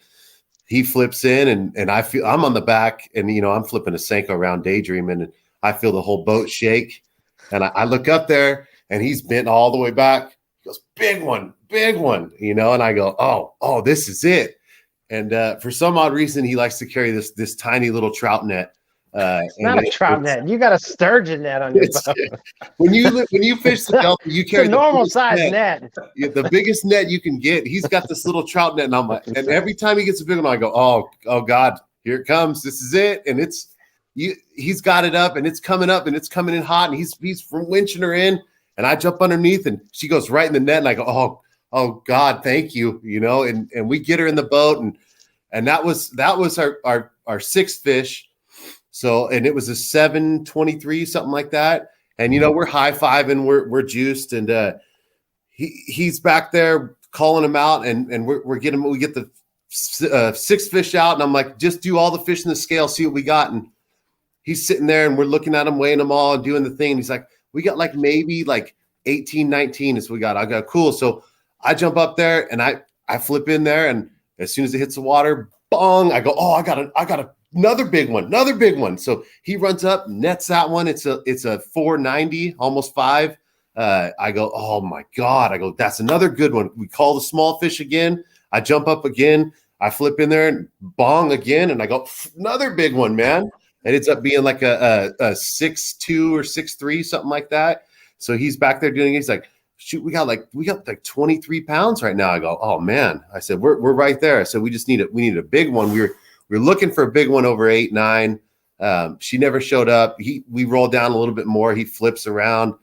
he flips in, and I'm on the back, and I'm flipping a Senko around daydreaming, and I feel the whole boat shake, and I look up there, and he's bent all the way back. He goes, big one, and I go, oh, this is it. And for some odd reason, he likes to carry this tiny little trout net. It's not a trout net. You got a sturgeon net on your boat. When you fish the Delta, you carry a normal size net. The biggest net you can get. He's got this little trout net, and I'm like, and every time he gets a big one, I go, oh God, here it comes. This is it. And he's got it up, and it's coming up, and it's coming in hot, and he's winching her in, and I jump underneath, and she goes right in the net, and I go, oh God, thank you, and we get her in the boat, and that was our sixth fish. So, and it was a 7:23, something like that. And, we're high-fiving, we're juiced, and he's back there calling him out, and we get the sixth fish out, and I'm like, just do all the fish in the scale, see what we got. And he's sitting there, and we're looking at him, weighing them all, and doing the thing. And he's like, we got maybe 18, 19 is what we got. I go, cool. So I jump up there, and I flip in there, and as soon as it hits the water, bong, I go, I got another big one. So he runs up, nets that one. It's a 490, almost 5. I go, oh my God. I go, that's another good one. We call the small fish again. I jump up again. I flip in there and bong again. And I go, another big one, man. It ends up being like a 6'2" or 6'3", something like that. So he's back there doing it. He's like, shoot, we got like 23 pounds right now. I go, oh man. I said, we're right there. I said, we need a big one. We were looking for a big one over 8, 9. She never showed up. We rolled down a little bit more. He flips around,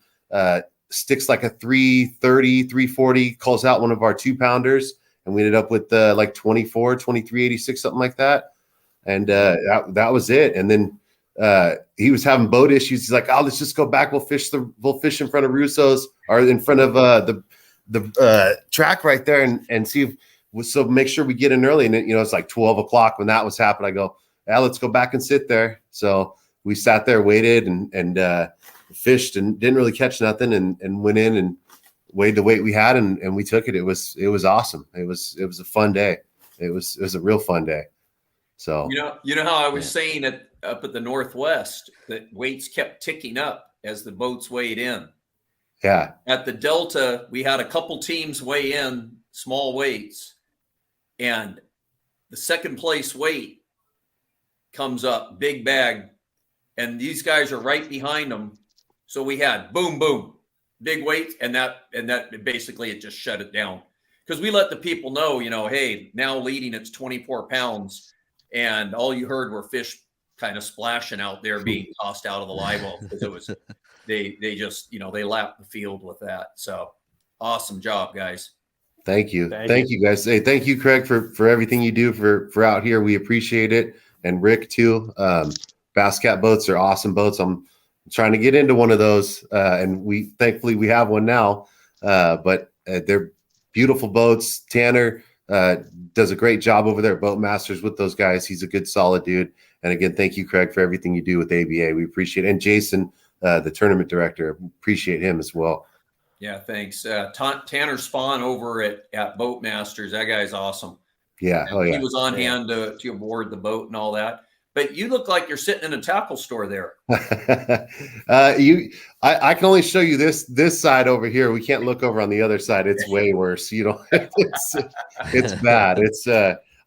sticks like a 330, 340, calls out one of our 2-pounders, and we ended up with 24, 2386, something like that. And that was it. And then he was having boat issues. He's like, let's just go back. We'll fish in front of Russo's, or in front of the track right there, and see if. So make sure we get in early, and it's like 12 o'clock when that was happening. I go, let's go back and sit there. So we sat there, waited, and fished, and didn't really catch nothing, and went in and weighed the weight we had, and we took it. It was awesome. It was a fun day. It was a real fun day. So you know how I was saying it up at the Northwest, that weights kept ticking up as the boats weighed in. Yeah. At the Delta, we had a couple teams weigh in small weights. And the second place weight comes up, big bag, and these guys are right behind them. So we had boom, boom, big weight, and that basically it just shut it down, because we let the people know, hey, now leading it's 24 pounds, and all you heard were fish kind of splashing out there, being tossed out of the live well, because it was they just they lapped the field with that. So awesome job, guys. Thank you. Thank you guys. Hey, thank you, Craig, for everything you do for out here. We appreciate it. And Rick too. Bass Cat boats are awesome boats. I'm trying to get into one of those. And thankfully we have one now. But they're beautiful boats. Tanner does a great job over there at Boat Masters with those guys. He's a good, solid dude. And again, thank you, Craig, for everything you do with ABA. We appreciate it. And Jason, the tournament director, appreciate him as well. Yeah, thanks. Tanner Spawn over at Boat Masters. That guy's awesome. Yeah. Oh, yeah. He was on hand to aboard the boat and all that. But you look like you're sitting in a tackle store there. I can only show you this side over here. We can't look over on the other side. It's way worse. It's bad. It's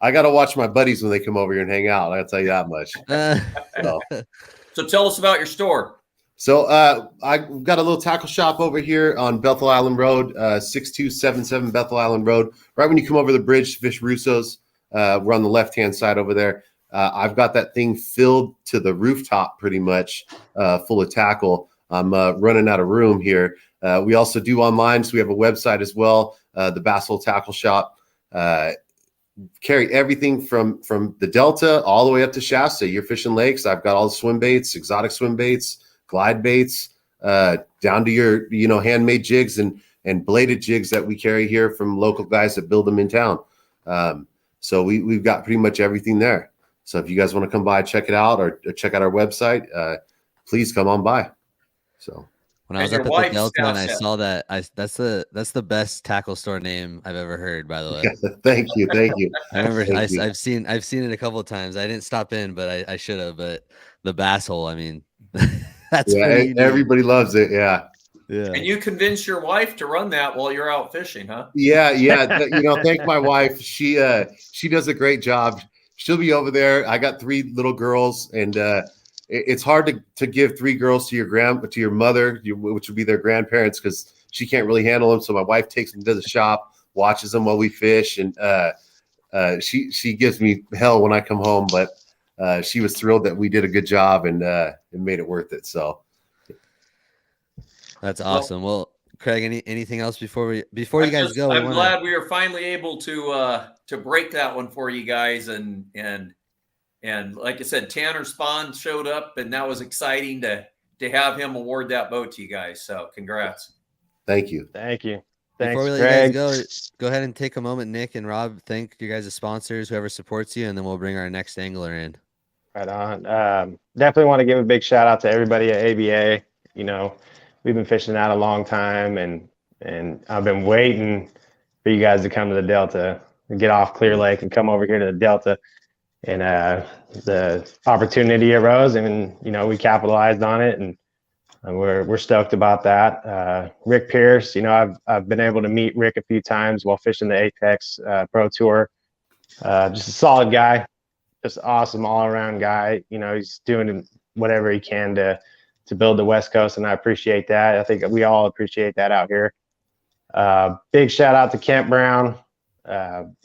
I got to watch my buddies when they come over here and hang out. I'll tell you that much. So tell us about your store. So I've got a little tackle shop over here on Bethel Island Road, 6277 Bethel Island Road. Right when you come over the bridge to Fish Russo's, we're on the left-hand side over there. I've got that thing filled to the rooftop pretty much, full of tackle. I'm running out of room here. We also do online, so we have a website as well, the Bass Hole Tackle Shop. carry everything from the Delta all the way up to Shasta. You're fishing lakes. I've got all the swim baits, exotic swim baits, glide baits, down to your, handmade jigs and bladed jigs that we carry here from local guys that build them in town. So we've got pretty much everything there. So if you guys want to come by, check it out, or check out our website, please come on by. So when I was And up your at the wife's Delta and I staff saw that, that's the best tackle store name I've ever heard, by the way. thank you. I remember Thank you. I've seen it a couple of times. I didn't stop in, but I should have. But the bass hole, I mean, that's Yeah, pretty unique. everybody loves it. Yeah. Yeah. And you convince your wife to run that while you're out fishing, huh? Yeah. Thank my wife. She does a great job. She'll be over there. I got 3 little girls, and it's hard to give 3 girls to your mother, which would be their grandparents, because she can't really handle them. So my wife takes them to the shop, watches them while we fish, and she gives me hell when I come home, but she was thrilled that we did a good job, and it made it worth it. So That's awesome. Well, Craig, anything else before you guys go? I'm glad we were finally able to break that one for you guys, and like I said, Tanner Spahn showed up, and that was exciting to have him award that boat to you guys. So congrats. thank you. Thank you. Before Thanks, we let Greg. you guys go ahead and take a moment, Nick and Rob. Thank you guys as sponsors, whoever supports you, and then we'll bring our next angler in. Right on. Definitely want to give a big shout out to everybody at ABA. We've been fishing that a long time, and I've been waiting for you guys to come to the Delta and get off Clear Lake and come over here to the Delta. And the opportunity arose, and we capitalized on it, and we're stoked about that. Rick Pierce, I've been able to meet Rick a few times while fishing the Apex Pro Tour. Just a solid guy, just awesome all around guy. He's doing whatever he can to build the West Coast, and I appreciate that. I think we all appreciate that out here. Big shout out to Kent Brown.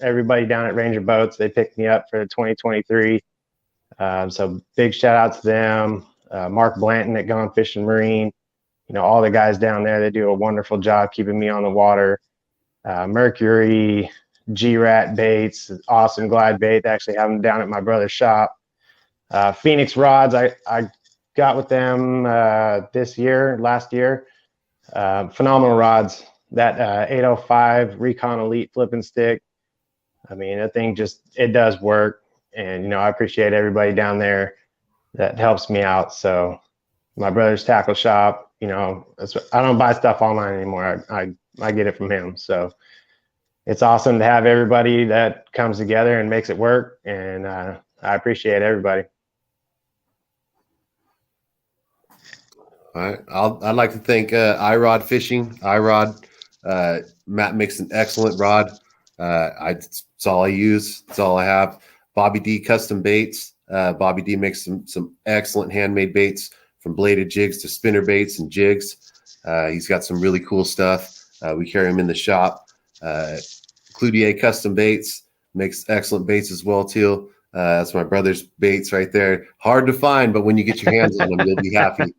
Everybody down at Ranger Boats, they picked me up for 2023. So big shout out to them. Mark Blanton at Gone Fishing Marine, all the guys down there, they do a wonderful job keeping me on the water. Mercury, G-Rat Baits, awesome glide bait. They actually have them down at my brother's shop. Phoenix Rods, I got with them last year. Phenomenal rods. That 805 Recon Elite flipping stick. I mean, that thing it does work. And, I appreciate everybody down there that helps me out. So my brother's tackle shop, I don't buy stuff online anymore. I get it from him. So it's awesome to have everybody that comes together and makes it work. And I appreciate everybody. All right. I'd like to thank iRod Fishing. iRod, Matt makes an excellent rod. It's all I use. It's all I have. Bobby D Custom Baits. Bobby D makes some excellent handmade baits, from bladed jigs to spinner baits and jigs. He's got some really cool stuff. We carry him in the shop. Cloutier Custom Baits makes excellent baits as well too. That's my brother's baits right there. Hard to find, but when you get your hands on them, you'll be happy.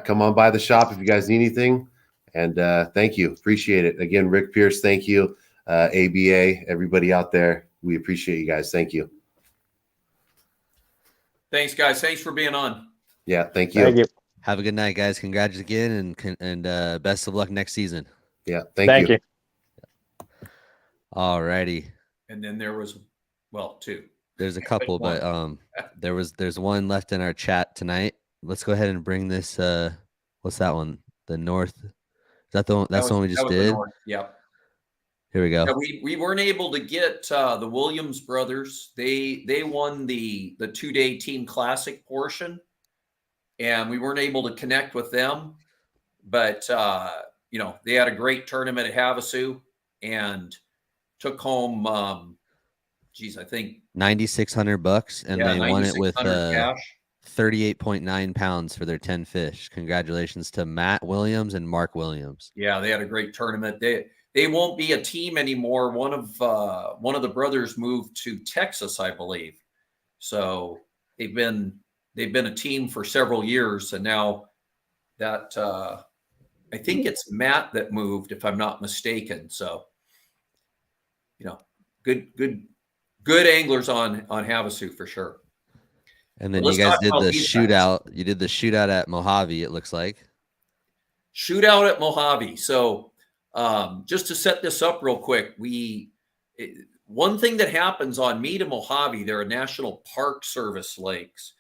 Come on by the shop if you guys need anything. And thank you. Appreciate it. Again, Rick Pierce, thank you. ABA, everybody out there, we appreciate you guys. Thank you. Thanks, guys. Thanks for being on. Yeah, thank you. Thank you. Have a good night, guys. Congrats again, and best of luck next season. Yeah, Thank you. All righty. And then there was, two. There's a couple, but there's one left in our chat tonight. Let's go ahead and bring this. What's that one? The North. Is that the one? That's the one we just did. Yeah. Here we go. Yeah, we weren't able to get the Williams brothers. They won the 2-day team classic portion, and we weren't able to connect with them. But they had a great tournament at Havasu and took home. I think $9,600, and they won it with cash. 38.9 pounds for their 10 fish. Congratulations to Matt Williams and Mark Williams. Yeah, they had a great tournament. They won't be a team anymore. One of the brothers moved to Texas, I believe. So they've been a team for several years, and now that I think it's Matt that moved, if I'm not mistaken. So good anglers on Havasu for sure. And then Well, you let's guys talk did about the these shootout. You did the shootout at Mojave, it looks like. Shootout at Mojave. So just to set this up real quick, one thing that happens on me to Mojave, there are National Park Service lakes.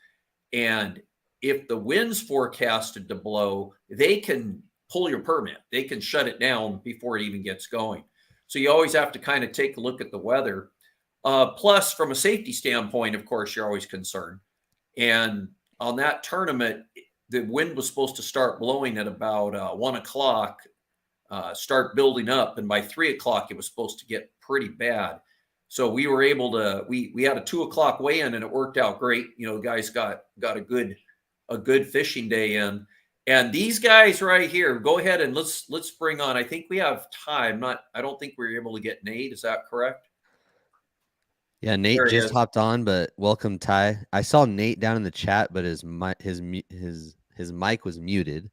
And if the wind's forecasted to blow, they can pull your permit. They can shut it down before it even gets going. So you always have to kind of take a look at the weather. Plus, from a safety standpoint, of course, you're always concerned. And on that tournament, the wind was supposed to start blowing at about 1 o'clock, start building up. And by 3 o'clock, it was supposed to get pretty bad. So we were able to, we had a 2 o'clock weigh-in and it worked out great. The guys got a good fishing day in. And these guys right here, go ahead and let's bring on, I think we have time. I don't think we were able to get Nate. Is that correct? Yeah, Nate just hopped on, but welcome, Ty. I saw Nate down in the chat, but his mic was muted.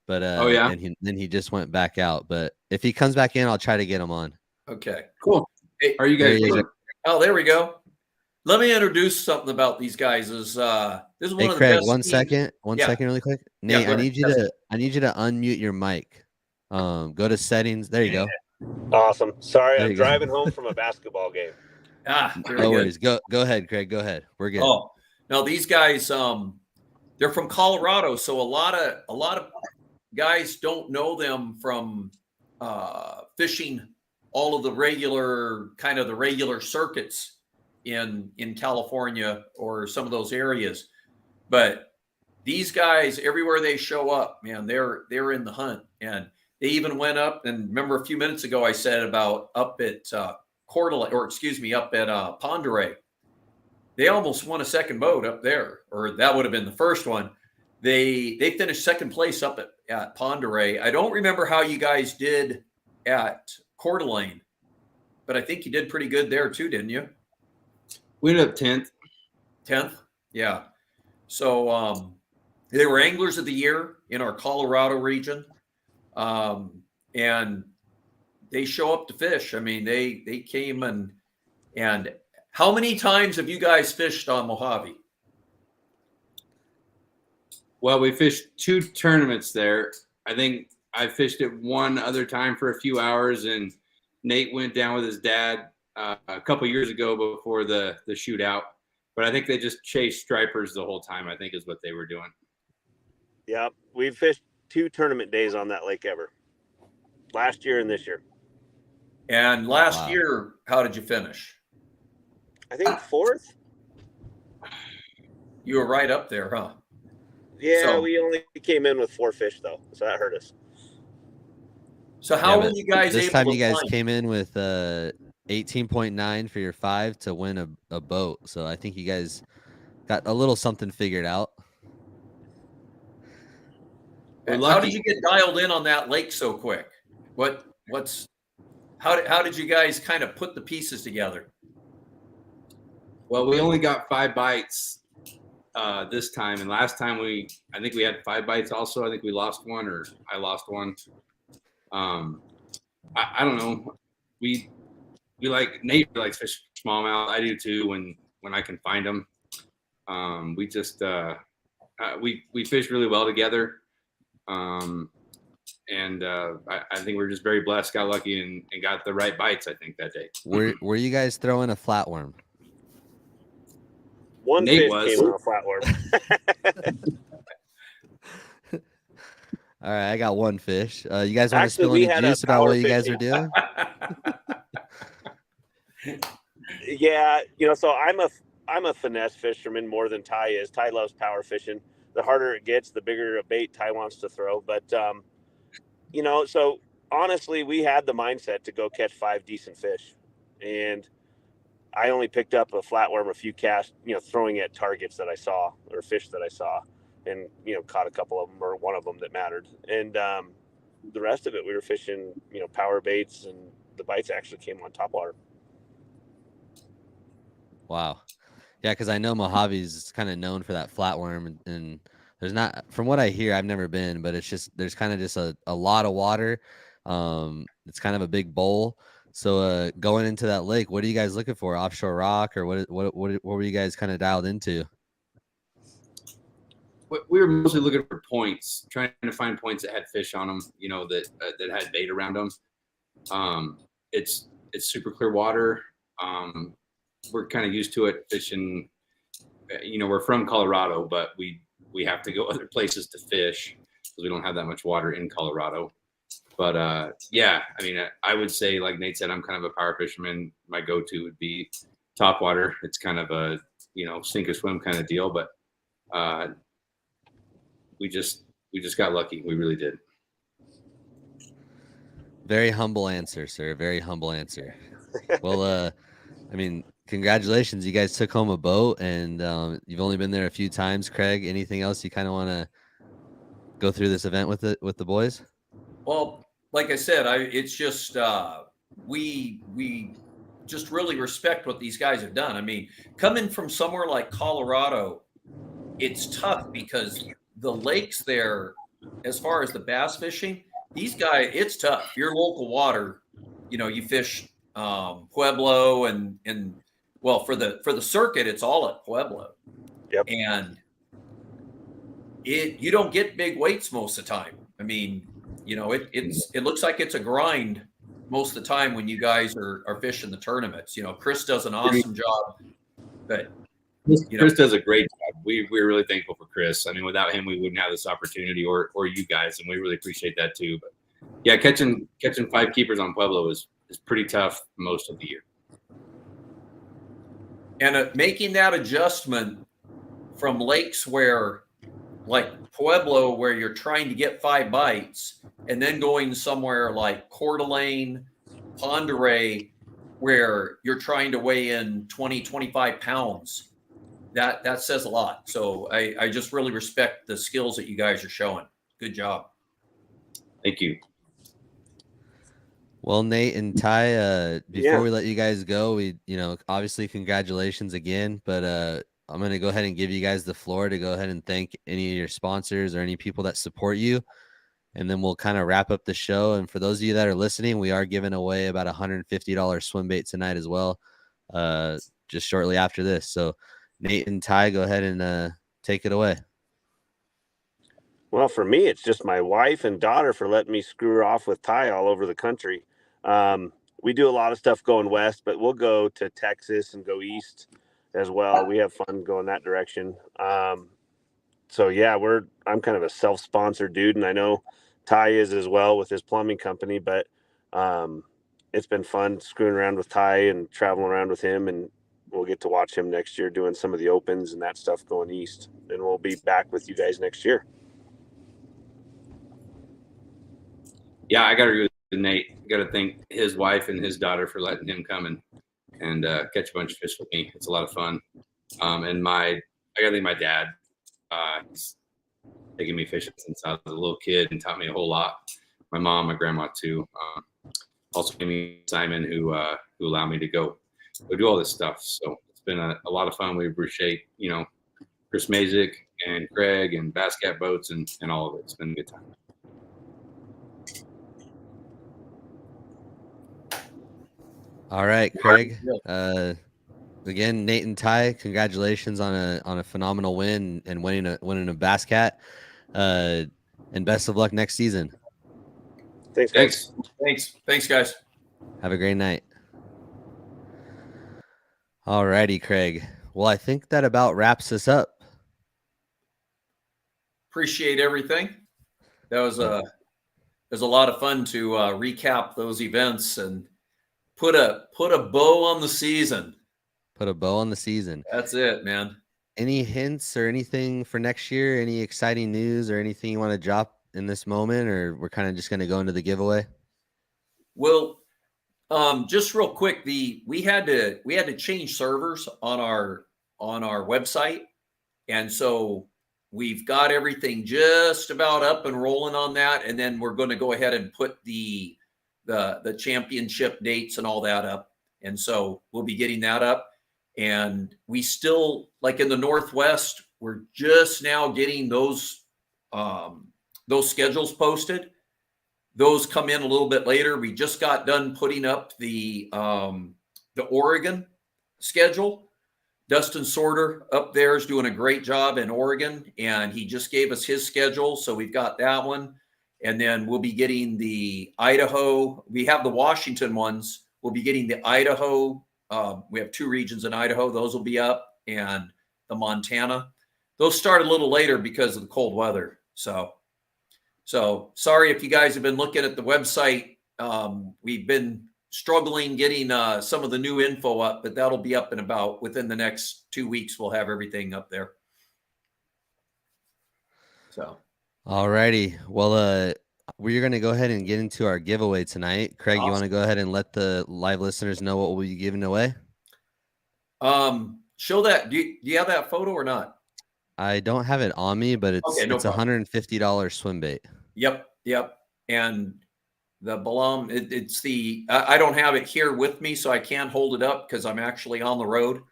But oh yeah, and then he just went back out. But if he comes back in, I'll try to get him on. Okay, cool. Hey, are you guys doing? Oh, there we go. Let me introduce something about these guys. This is one hey, of the Craig, best one teams. second, really quick. Nate, Yeah, I need you to unmute your mic. Go to settings. There you go. Awesome. Sorry, There I'm you go. driving home from a basketball game. Very No good. worries. Go ahead, Craig. Go ahead. We're good. Oh, no, these guys, they're from Colorado, so a lot of guys don't know them from fishing all of the regular circuits in California or some of those areas. But these guys, everywhere they show up, man, they're in the hunt. And they even went up, and remember a few minutes ago I said about up at up at Pend Oreille. They almost won a second boat up there, or that would have been the first one. They finished second place up at Pend Oreille. I don't remember how you guys did at Coeur d'Alene, but I think you did pretty good there too, didn't you? We ended up 10th. 10th? Yeah. So they were Anglers of the Year in our Colorado region. And they show up to fish. I mean, they came and how many times have you guys fished on Mojave? Well, we fished 2 tournaments there. I think I fished it one other time for a few hours, and Nate went down with his dad a couple years ago before the shootout. But I think they just chased stripers the whole time, I think is what they were doing. Yeah, we fished 2 tournament days on that lake ever. Last year and this year. And last year, how did you finish? I think 4th. You were right up there, huh? Yeah, So- we only came in with 4 fish though, so that hurt us. So how Yeah, were you guys this able time to you guys find- came in with 18.9 for your 5 to win a boat. So I think you guys got a little something figured out. We're How lucky. did you get dialed in on that lake so quick? How did you guys kind of put the pieces together? Well, we only got 5 bites this time, and last time I think we had 5 bites also. I think we lost one, or I lost one. I don't know. We like Nate likes fish smallmouth. I do too when I can find them. We just we fish really well together. And I think we're just very blessed, got lucky, and got the right bites, I think, that day. Were you guys throwing a flatworm? One Nate fish was. came on a flatworm. All right, I got one fish. You guys want to Actually, spill we any had a juice about power what you guys are fishing. doing? Yeah, so I'm a finesse fisherman more than Ty is. Ty loves power fishing. The harder it gets, the bigger a bait Ty wants to throw. But so honestly, we had the mindset to go catch 5 decent fish, and I only picked up a flatworm, a few casts, throwing at targets that I saw or fish that I saw, and caught a couple of them or one of them that mattered. And the rest of it, we were fishing, power baits, and the bites actually came on topwater. Wow. Yeah, because I know Mojave's kind of known for that flatworm, and there's not, from what I hear, I've never been, but it's just there's kind of just a lot of water. It's kind of a big bowl. So going into that lake, what are you guys looking for? Offshore rock, or what were you guys kind of dialed into? We were mostly looking for points, trying to find points that had fish on them, you know, that had bait around them. It's super clear water. We're kind of used to it fishing. You know, we're from Colorado, but we have to go other places to fish because we don't have that much water in Colorado. But yeah, I mean, I would say, like Nate said, I'm kind of a power fisherman. My go-to would be topwater. It's kind of a, you know, sink or swim kind of deal, but we just got lucky. We really did. Very humble answer, sir. Very humble answer. Well, I mean, congratulations. You guys took home a boat, and you've only been there a few times. Craig, anything else you kind of want to go through this event with the boys? Well, like I said, it's just we just really respect what these guys have done. I mean, coming from somewhere like Colorado, it's tough because the lakes there, as far as the bass fishing, these guys, it's tough. Your local water, you know, you fish Pueblo and well, for the circuit, it's all at Pueblo. Yep. And you don't get big weights most of the time. I mean, you know, it looks like it's a grind most of the time when you guys are fishing the tournaments. You know, Chris does an awesome job, but Chris does a great job. We're really thankful for Chris. I mean, without him, we wouldn't have this opportunity, or you guys, and we really appreciate that too. But yeah, catching 5 keepers on Pueblo is pretty tough most of the year. And making that adjustment from lakes where, like Pueblo, where you're trying to get 5 bites, and then going somewhere like Coeur d'Alene, Pend Oreille, where you're trying to weigh in 20, 25 pounds. That says a lot. So I just really respect the skills that you guys are showing. Good job. Thank you. Well, Nate and Ty, before we let you guys go, we, you know, obviously congratulations again, but I'm going to go ahead and give you guys the floor to go ahead and thank any of your sponsors or any people that support you. And then we'll kind of wrap up the show. And for those of you that are listening, we are giving away about $150 swim bait tonight as well, just shortly after this. So Nate and Ty, go ahead and take it away. Well, for me, it's just my wife and daughter for letting me screw her off with Ty all over the country. We do a lot of stuff going west, but we'll go to Texas and go east as well. We have fun going that direction. So yeah, I'm kind of a self-sponsored dude, and I know Ty is as well with his plumbing company, but it's been fun screwing around with Ty and traveling around with him, and we'll get to watch him next year doing some of the opens and that stuff going east. And we'll be back with you guys next year. Yeah, I got to agree with Nate. I got to thank his wife and his daughter for letting him come and catch a bunch of fish with me. It's a lot of fun. And I got to thank my dad. He's taken me fishing since I was a little kid and taught me a whole lot. My mom, my grandma too. Also Amy Simon, who allowed me to go do all this stuff. So it's been a lot of fun. We appreciate, you know, Chris Mazik and Craig and Bass Cat Boats and all of it. It's been a good time. All right, Craig. Again, Nate and Ty, congratulations on a phenomenal win and winning a Bass Cat. And best of luck next season. Thanks, guys. Thanks, guys. Have a great night. All righty, Craig. Well, I think that about wraps us up. Appreciate everything. That was a lot of fun to recap those events and put a bow on the season. Put a bow on the season. That's it, man. Any hints or anything for next year? Any exciting news or anything you want to drop in this moment, or we're kind of just going to go into the giveaway? Well, just real quick, we had to change servers on our website, and so we've got everything just about up and rolling on that, and then we're going to go ahead and put the championship dates and all that up, and so we'll be getting that up. And we still, like in the Northwest, we're just now getting those schedules posted. those come in a little bit later. We just got done putting up the Oregon schedule. Dustin Sorter up there is doing a great job in Oregon, and he just gave us his schedule. So we've got that one. And then we'll be getting the Idaho. We have the Washington ones. We'll be getting the Idaho. We have 2 regions in Idaho. Those will be up, and the Montana. Those start a little later because of the cold weather. So sorry if you guys have been looking at the website. We've been struggling getting some of the new info up, but that'll be up in about within the next 2 weeks. We'll have everything up there. So, all righty. Well, we're going to go ahead and get into our giveaway tonight. Craig, you want to go ahead and let the live listeners know what we'll be giving away? Show that. Do you have that photo or not? I don't have it on me, but it's Okay, no it's $150 swim bait. Yep. And the Balam, it's the, I don't have it here with me, so I can't hold it up because I'm actually on the road.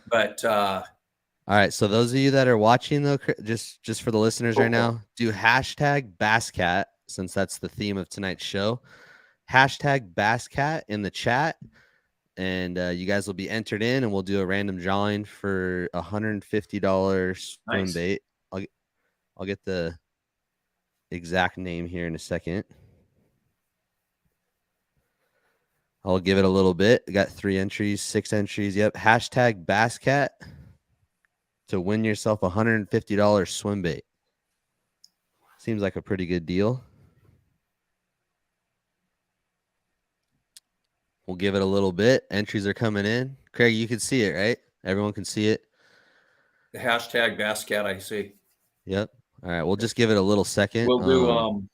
But all right, so those of you that are watching, though, just for the listeners right now, do hashtag BassCat, since that's the theme of tonight's show. Hashtag BassCat in the chat, and you guys will be entered in, and we'll do a random drawing for $150 swim bait. I'll get the exact name here in a second. I'll give it a little bit. I got 3 entries, 6 entries. Yep. Hashtag BassCat to win yourself $150 swim bait. Seems like a pretty good deal. We'll give it a little bit. Entries are coming in. Craig, you can see it, right? Everyone can see it. the hashtag BassCat, I see. Yep. All right. We'll just give it a little second. We'll do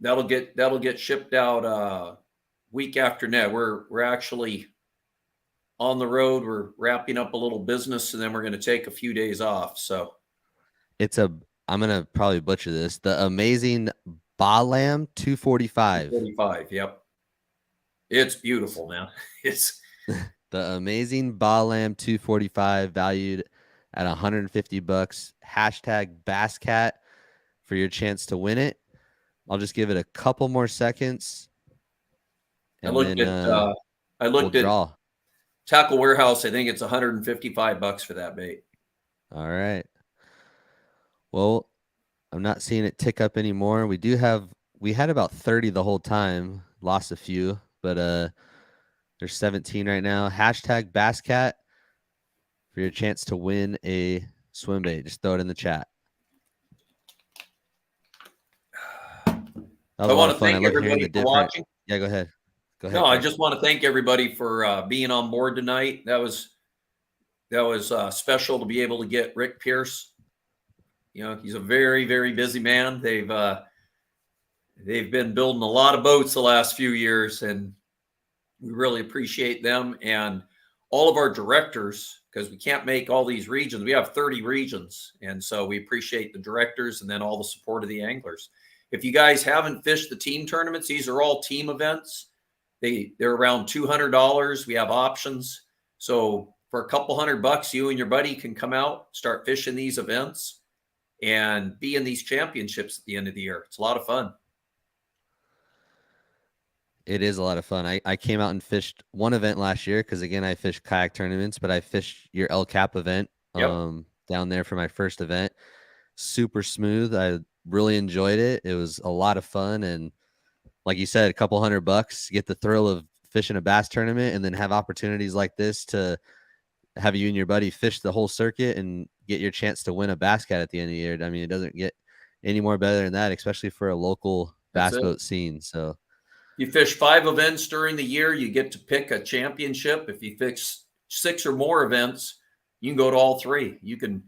that'll get shipped out week after next. We're actually on the road. We're wrapping up a little business, and then we're going to take a few days off. So I'm going to probably butcher this. The Amazing Balam 245. 45. Yep. It's beautiful, man. It's the Amazing Balam 245, valued at $150. Hashtag BassCat for your chance to win it. I'll just give it a couple more seconds. I looked at Tackle Warehouse. I think it's $155 for that bait. All right. Well, I'm not seeing it tick up anymore. We had about 30 the whole time, lost a few, but there's 17 right now. Hashtag BassCat for your chance to win a swim bait. Just throw it in the chat. I want to thank everybody for watching. Yeah, go ahead. No, I just want to thank everybody for being on board tonight. That was special to be able to get Rick Pierce. You know, he's a very, very busy man. They've been building a lot of boats the last few years, and we really appreciate them and all of our directors, because we can't make all these regions. We have 30 regions, and so we appreciate the directors and then all the support of the anglers. If you guys haven't fished the team tournaments, these are all team events. They're around $200. We have options. So for a couple $100, you and your buddy can come out, start fishing these events, and be in these championships at the end of the year. It's a lot of fun. It is a lot of fun. I came out and fished one event last year because, again, I fished kayak tournaments, but I fished your El Cap event down there for my first event. Super smooth. I really enjoyed it. It was a lot of fun. And like you said, a couple $100, get the thrill of fishing a bass tournament, and then have opportunities like this to have you and your buddy fish the whole circuit and get your chance to win a BassCat at the end of the year. I mean, it doesn't get any more better than that, especially for a local bass boat scene. So you fish 5 events during the year, you get to pick a championship. If you fish 6 or more events, you can go to all 3. You can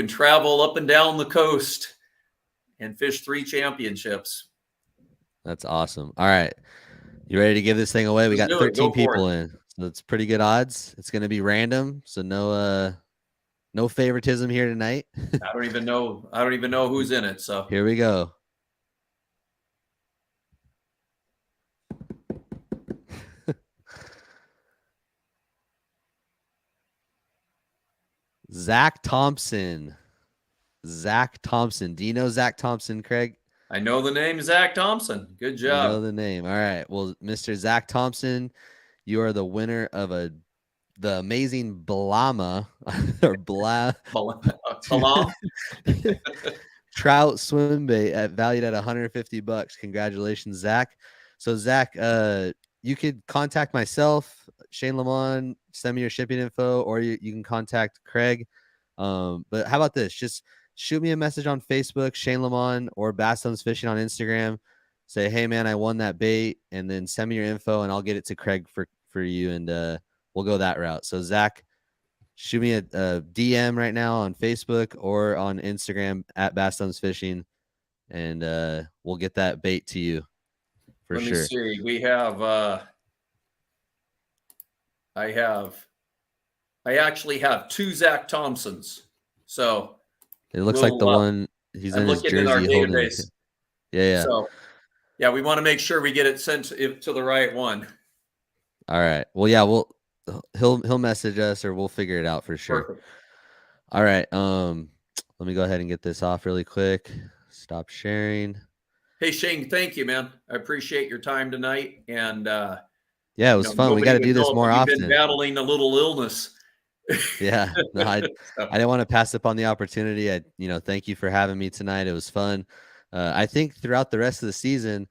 travel up and down the coast and fish 3 championships. That's awesome. All right. You ready to give this thing away? We got 13 people in. So it's pretty good odds. It's going to be random. So no favoritism here tonight. I don't even know who's in it. So here we go. Zach Thompson. Do you know Zach Thompson, Craig? I know the name, Zach Thompson. Good You know job. the name. All right. Well, Mr. Zach Thompson, you are the winner of the amazing Blama or Blah Salam. trout swim bait valued at $150. Congratulations, Zach. So Zach, you could contact myself, Shane Lamont, send me your shipping info, or you can contact Craig. But how about this? Just shoot me a message on Facebook, Shane Lamont, or Bass Zones Fishing on Instagram. Say, hey man, I won that bait, and then send me your info, and I'll get it to Craig for you, and we'll go that route. So Zach, shoot me a DM right now on Facebook or on Instagram at Bass Zones Fishing, and we'll get that bait to you for Let me sure. see. We have I actually have 2 Zach Thompsons. So It looks like the we'll, one he's I'm in his looking in our jersey holding it. database. Yeah. So yeah, we want to make sure we get it sent to the right one. All right. Well, yeah, he'll message us, or we'll figure it out for sure. Perfect. All right. Let me go ahead and get this off really quick. Stop sharing. Hey Shane, thank you, man. I appreciate your time tonight. And yeah, it was fun. We got to do this more often. You've been battling a little illness. Yeah. No, I didn't want to pass up on the opportunity. Thank you for having me tonight. It was fun. I think throughout the rest of the season,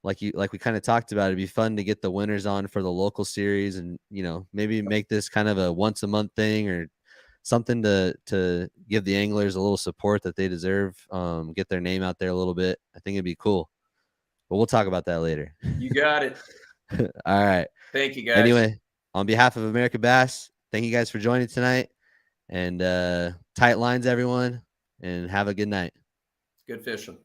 like we kind of talked about, it'd be fun to get the winners on for the local series, and maybe make this kind of a once a month thing, or something to give the anglers a little support that they deserve. Get their name out there a little bit. I think it'd be cool, but we'll talk about that later. You got it. All right. Thank you, guys. Anyway, on behalf of American Bass, thank you guys for joining tonight, and tight lines, everyone, and have a good night. Good fishing.